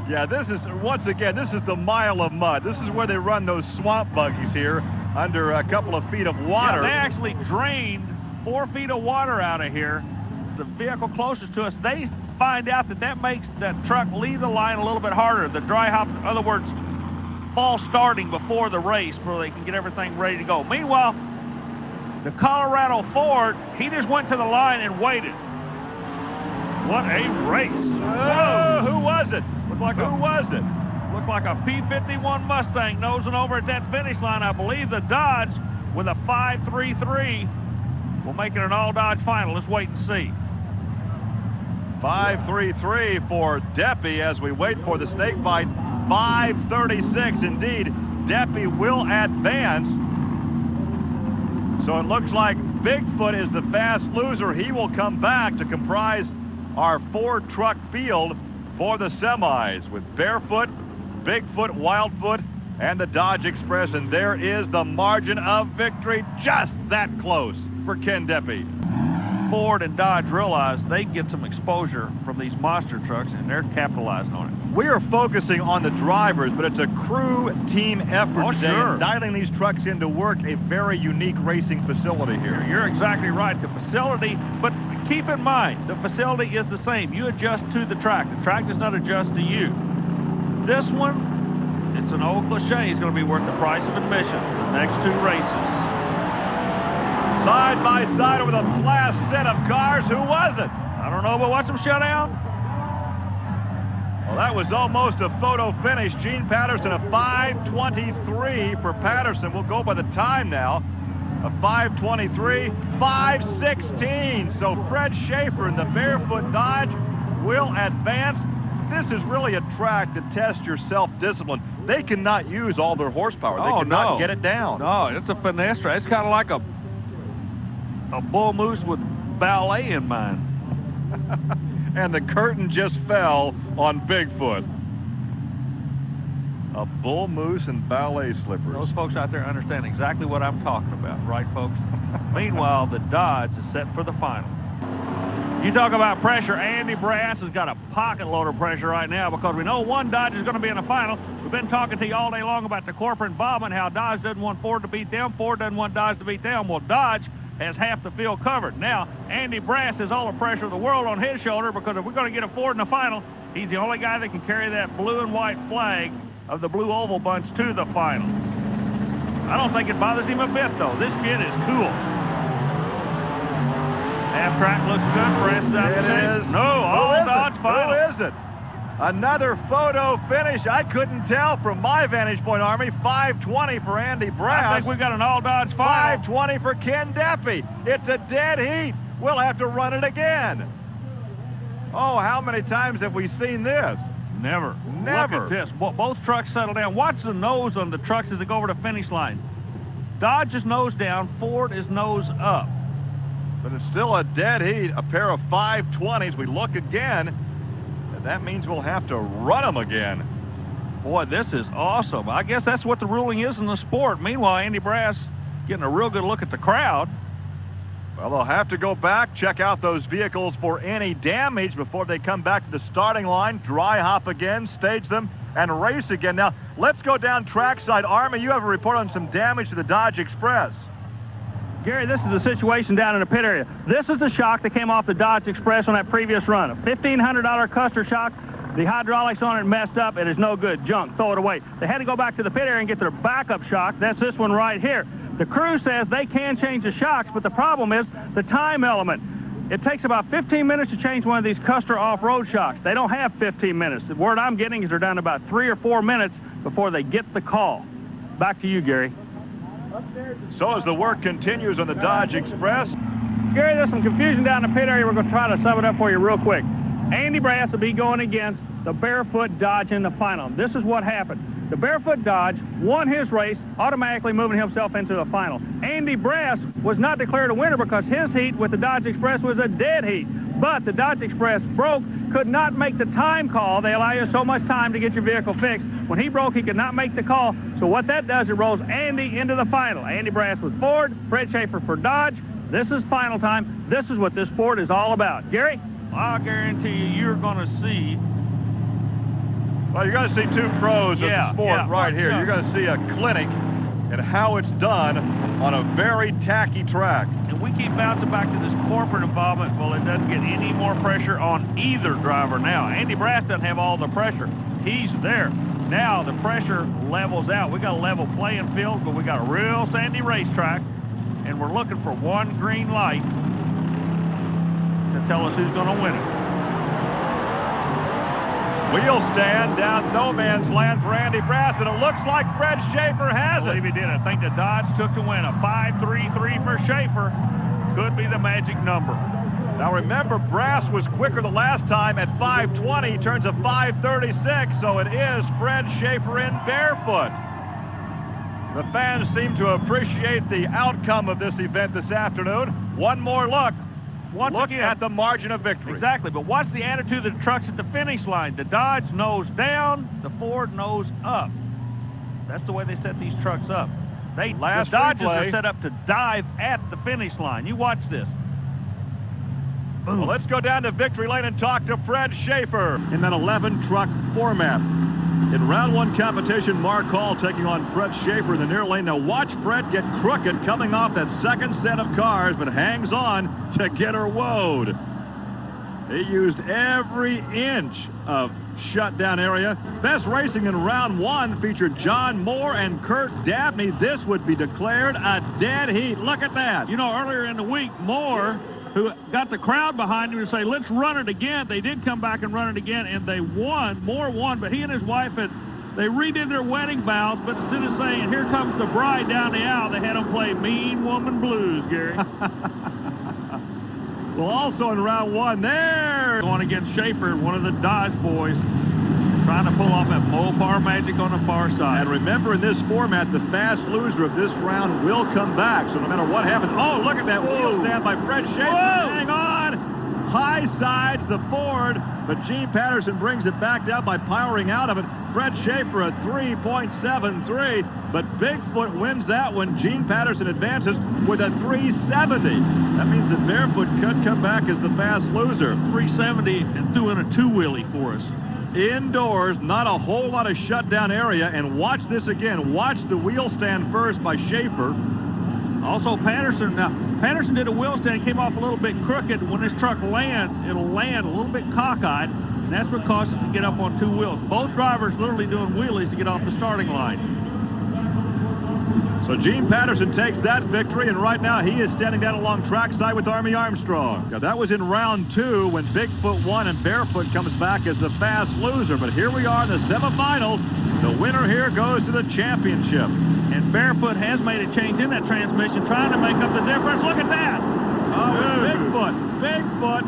Yeah, this is, once again, this is the mile of mud. This is where they run those swamp buggies here under a couple of feet of water. Yeah, they actually drained 4 feet of water out of here. The vehicle closest to us, they find out that makes that truck leave the line a little bit harder. The dry hop, in other words, false starting before the race where they can get everything ready to go. Meanwhile, the Colorado Ford, he just went to the line and waited. What a race. Oh, who was it? Who was it? Looked like a P-51 Mustang nosing over at that finish line. I believe the Dodge with a 5.33 will make it an all-Dodge final. Let's wait and see. 5.33 for Deppy as we wait for the stake fight. 5.36 indeed. Deppy will advance. So it looks like Bigfoot is the fast loser. He will come back to comprise our 4-truck field for the semis with Barefoot, Bigfoot, Wildfoot, and the Dodge Express. And there is the margin of victory, just that close for Ken Deppy. Ford and Dodge realize they get some exposure from these monster trucks, and they're capitalizing on it. We are focusing on the drivers, but it's a crew team effort today. Sure. Dialing these trucks into work, a very unique racing facility here. You're exactly right. The facility, but keep in mind, the facility is the same. You adjust to the track. The track does not adjust to you. This one, it's an old cliche. It's going to be worth the price of admission. The next 2 races. Side by side over the last set of cars. Who was it? I don't know, but watch them shut down. Well, that was almost a photo finish. Gene Patterson, a 5.23 for Patterson. We'll go by the time now. A 5.23, 5.16. So Fred Schaefer in the Barefoot Dodge will advance. This is really a track to test your self-discipline. They cannot use all their horsepower. They cannot get it down. No, it's a finesse track. It's kind of like a bull moose with ballet in mind. And the curtain just fell on Bigfoot. A bull moose and ballet slippers. Those folks out there understand exactly what I'm talking about, right, folks? Meanwhile, the Dodge is set for the final. You talk about pressure, Andy Brass has got a pocket load of pressure right now because we know one Dodge is going to be in the final. We've been talking to you all day long about the corporate involvement, how Dodge doesn't want Ford to beat them, Ford doesn't want Dodge to beat them. Well, Dodge has half the field covered. Now, Andy Brass has all the pressure of the world on his shoulder because if we're going to get a Ford in the final, he's the only guy that can carry that blue and white flag of the blue oval bunch to the final. I don't think it bothers him a bit, though. This kid is cool. Half track looks good for It is. No, all Dodge final. Who is it? Another photo finish. I couldn't tell from my vantage point, Army. 5.20 for Andy Brass. I think we've got an all-Dodge final. 5.20 for Ken Deppy. It's a dead heat. We'll have to run it again. Oh, how many times have we seen this? Never. Never. Look at this. Both trucks settle down. Watch the nose on the trucks as they go over the finish line. Dodge is nose down. Ford is nose up. But it's still a dead heat. A pair of 520s. We look again, and that means we'll have to run them again. Boy, this is awesome. I guess that's what the ruling is in the sport. Meanwhile, Andy Brass getting a real good look at the crowd. Well, they'll have to go back, check out those vehicles for any damage before they come back to the starting line, dry hop again, stage them, and race again. Now, let's go down trackside. Army, you have a report on some damage to the Dodge Express. Gary, this is a situation down in the pit area. This is the shock that came off the Dodge Express on that previous run. A $1,500 Custer shock. The hydraulics on it messed up. It is no good. Junk. Throw it away. They had to go back to the pit area and get their backup shock. That's this one right here. The crew says they can change the shocks, but the problem is the time element. It takes about 15 minutes to change one of these Custer off-road shocks. They don't have 15 minutes. The word I'm getting is they're down to about 3 or 4 minutes before they get the call. Back to you, Gary. So as the work continues on the Dodge Express. Gary, there's some confusion down in the pit area. We're going to try to sum it up for you real quick. Andy Brass will be going against the Barefoot Dodge in the final. This is what happened. The Barefoot Dodge won his race, automatically moving himself into the final. Andy Brass was not declared a winner because his heat with the Dodge Express was a dead heat. But the Dodge Express broke, could not make the time call. They allow you so much time to get your vehicle fixed. When he broke, he could not make the call. So what that does, it rolls Andy into the final. Andy Brass with Ford, Fred Schaefer for Dodge. This is final time. This is what this sport is all about. Gary? I'll guarantee you're going to see. Well, you're going to see two pros of the sport right here. You're going to see a clinic and how it's done on a very tacky track. And we keep bouncing back to this corporate involvement. Well, it doesn't get any more pressure on either driver now. Andy Brass doesn't have all the pressure. He's there. Now the pressure levels out. We got a level playing field, but we got a real sandy racetrack, and we're looking for one green light to tell us who's going to win it. Wheel stand down no man's land for Andy Brass, and it looks like Fred Schaefer has it. I believe he did. I think the Dodge took the win. A 5.33 for Schaefer could be the magic number. Now remember, Brass was quicker the last time at 5.20. He turns a 5.36, so it is Fred Schaefer in Barefoot. The fans seem to appreciate the outcome of this event this afternoon. One more look. Look at the margin of victory. Exactly, but watch the attitude of the trucks at the finish line. The Dodge nose down, the Ford nose up. That's the way they set these trucks up. The Dodges are set up to dive at the finish line. You watch this. Boom. Well, let's go down to victory lane and talk to Fred Schaefer in that 11-truck format. In round one competition, Mark Hall taking on Fred Schaefer in the near lane. Now watch Fred get crooked coming off that second set of cars, but hangs on to get her woed. He used every inch of shutdown area. Best racing in round one featured John Moore and Kurt Dabney. This would be declared a dead heat. Look at that. You know, earlier in the week, Moore, who got the crowd behind him to say, let's run it again. They did come back and run it again, and they won. Moore won, but he and his wife they redid their wedding vows, but instead of saying, here comes the bride down the aisle, they had them play Mean Woman Blues, Gary. Well, also in round one, there. Going against Schaefer, one of the Dodge boys, trying to pull off that Mopar magic on the far side. And remember, in this format, the fast loser of this round will come back. So no matter what happens, oh, look at that wheel stand by Fred Schaefer. Hang on. High sides the Ford, but Gene Patterson brings it back down by powering out of it. Fred Schaefer a 3.73, but Bigfoot wins that one. Gene Patterson advances with a 370. That means that Barefoot could come back as the fast loser. 370 and threw in a two-wheelie for us. Indoors, not a whole lot of shutdown area, and watch this again. Watch the wheel stand first by Schaefer. Also Patterson. Now, Patterson did a wheel stand, came off a little bit crooked. When this truck lands, it'll land a little bit cockeyed, and that's what causes it to get up on two wheels. Both drivers literally doing wheelies to get off the starting line. So Gene Patterson takes that victory, and right now he is standing down along trackside with Army Armstrong. Now, that was in round two when Bigfoot won and Barefoot comes back as the fast loser. But here we are in the semifinals. The winner here goes to the championship. And Barefoot has made a change in that transmission, trying to make up the difference. Look at that. Oh, Bigfoot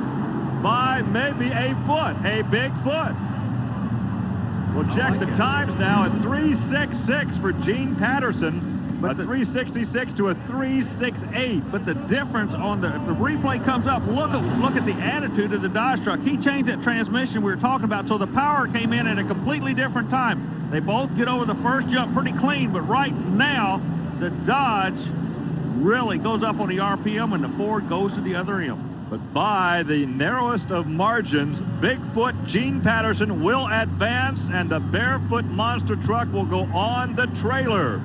by maybe a foot. A big foot. We'll check the times now at 3.66 for Gene Patterson. But a 366 to a 368. But the difference on if the replay comes up, look at the attitude of the Dodge truck. He changed that transmission we were talking about, so the power came in at a completely different time. They both get over the first jump pretty clean, but right now, the Dodge really goes up on the RPM and the Ford goes to the other end. But by the narrowest of margins, Bigfoot Gene Patterson will advance, and the Barefoot monster truck will go on the trailer.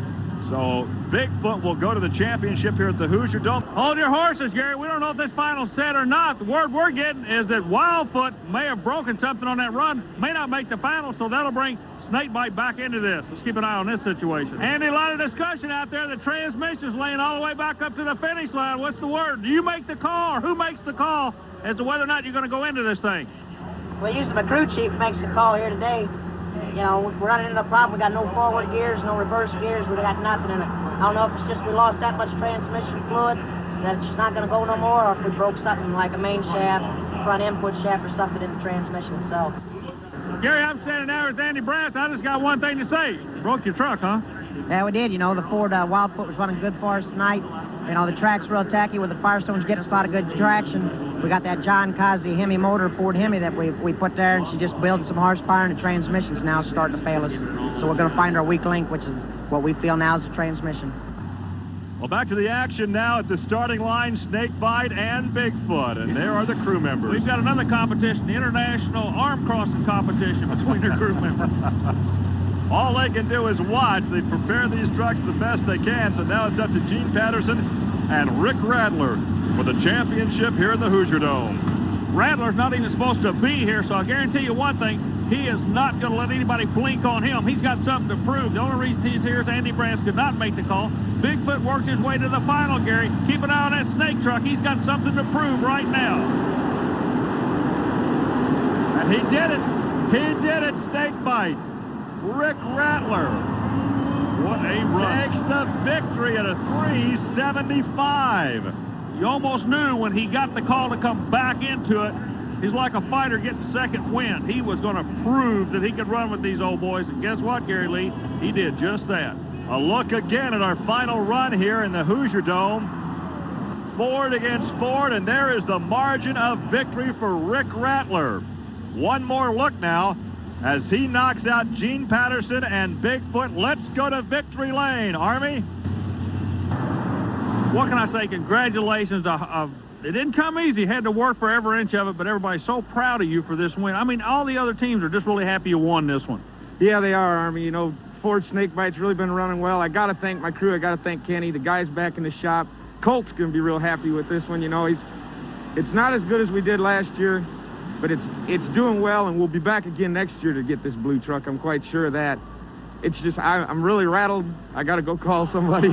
So Bigfoot will go to the championship here at the Hoosier Dome. Hold your horses, Gary. We don't know if this final's set or not. The word we're getting is that Wildfoot may have broken something on that run, may not make the final, so that'll bring Snakebite back into this. Let's keep an eye on this situation. Andy, a lot of discussion out there. The transmission's laying all the way back up to the finish line. What's the word? Do you make the call, or who makes the call as to whether or not you're going to go into this thing? Well, usually my crew chief makes the call here today. You know, we're running into a problem. We got no forward gears, no reverse gears. We got nothing in it. I don't know if it's just we lost that much transmission fluid that it's just not going to go no more, or if we broke something like a main shaft, front input shaft, or something in the transmission itself. Gary, I'm standing there with Andy Brandt. I just got one thing to say. You broke your truck, huh? Yeah, we did. You know, the Ford Wildfoot was running good for us tonight. You know, the track's real tacky with the Firestone's getting us a lot of good traction. We got that John Kazi Hemi motor, Ford Hemi, that we put there, and she just building some horsepower, and the transmission's now starting to fail us. So we're going to find our weak link, which is what we feel now is the transmission. Well, back to the action now at the starting line, Snakebite and Bigfoot, and there are the crew members. We've got another competition, the international arm crossing competition between the crew members. All they can do is watch. They prepare these trucks the best they can, so now it's up to Gene Patterson and Rick Rattler for the championship here in the Hoosier Dome. Rattler's not even supposed to be here, so I'll guarantee you one thing. He is not going to let anybody blink on him. He's got something to prove. The only reason he's here is Andy Brandt could not make the call. Bigfoot worked his way to the final, Gary. Keep an eye on that snake truck. He's got something to prove right now. And he did it. He did it, Snakebite. Rick Rattler. What a run. Takes the victory at a 375. You almost knew when he got the call to come back into it, he's like a fighter getting second wind. He was going to prove that he could run with these old boys. And guess what, Gary Lee? He did just that. A look again at our final run here in the Hoosier Dome. Ford against Ford, and there is the margin of victory for Rick Rattler. One more look now as he knocks out Gene Patterson and Bigfoot. Let's go to victory lane, Army. What can I say? Congratulations. It didn't come easy. Had to work for every inch of it, but everybody's so proud of you for this win. I mean, all the other teams are just really happy you won this one. Yeah, they are, Army. You know, Ford Snakebite's really been running well. I got to thank my crew. I got to thank Kenny. The guys back in the shop. Colt's going to be real happy with this one. You know, it's not as good as we did last year, but it's doing well, and we'll be back again next year to get this blue truck. I'm quite sure of that. It's just, I'm really rattled. I got to go call somebody.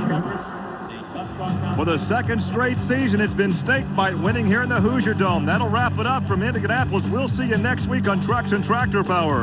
For the second straight season, it's been Snakebite winning here in the Hoosier Dome. That'll wrap it up from Indianapolis. We'll see you next week on Trucks and Tractor Power.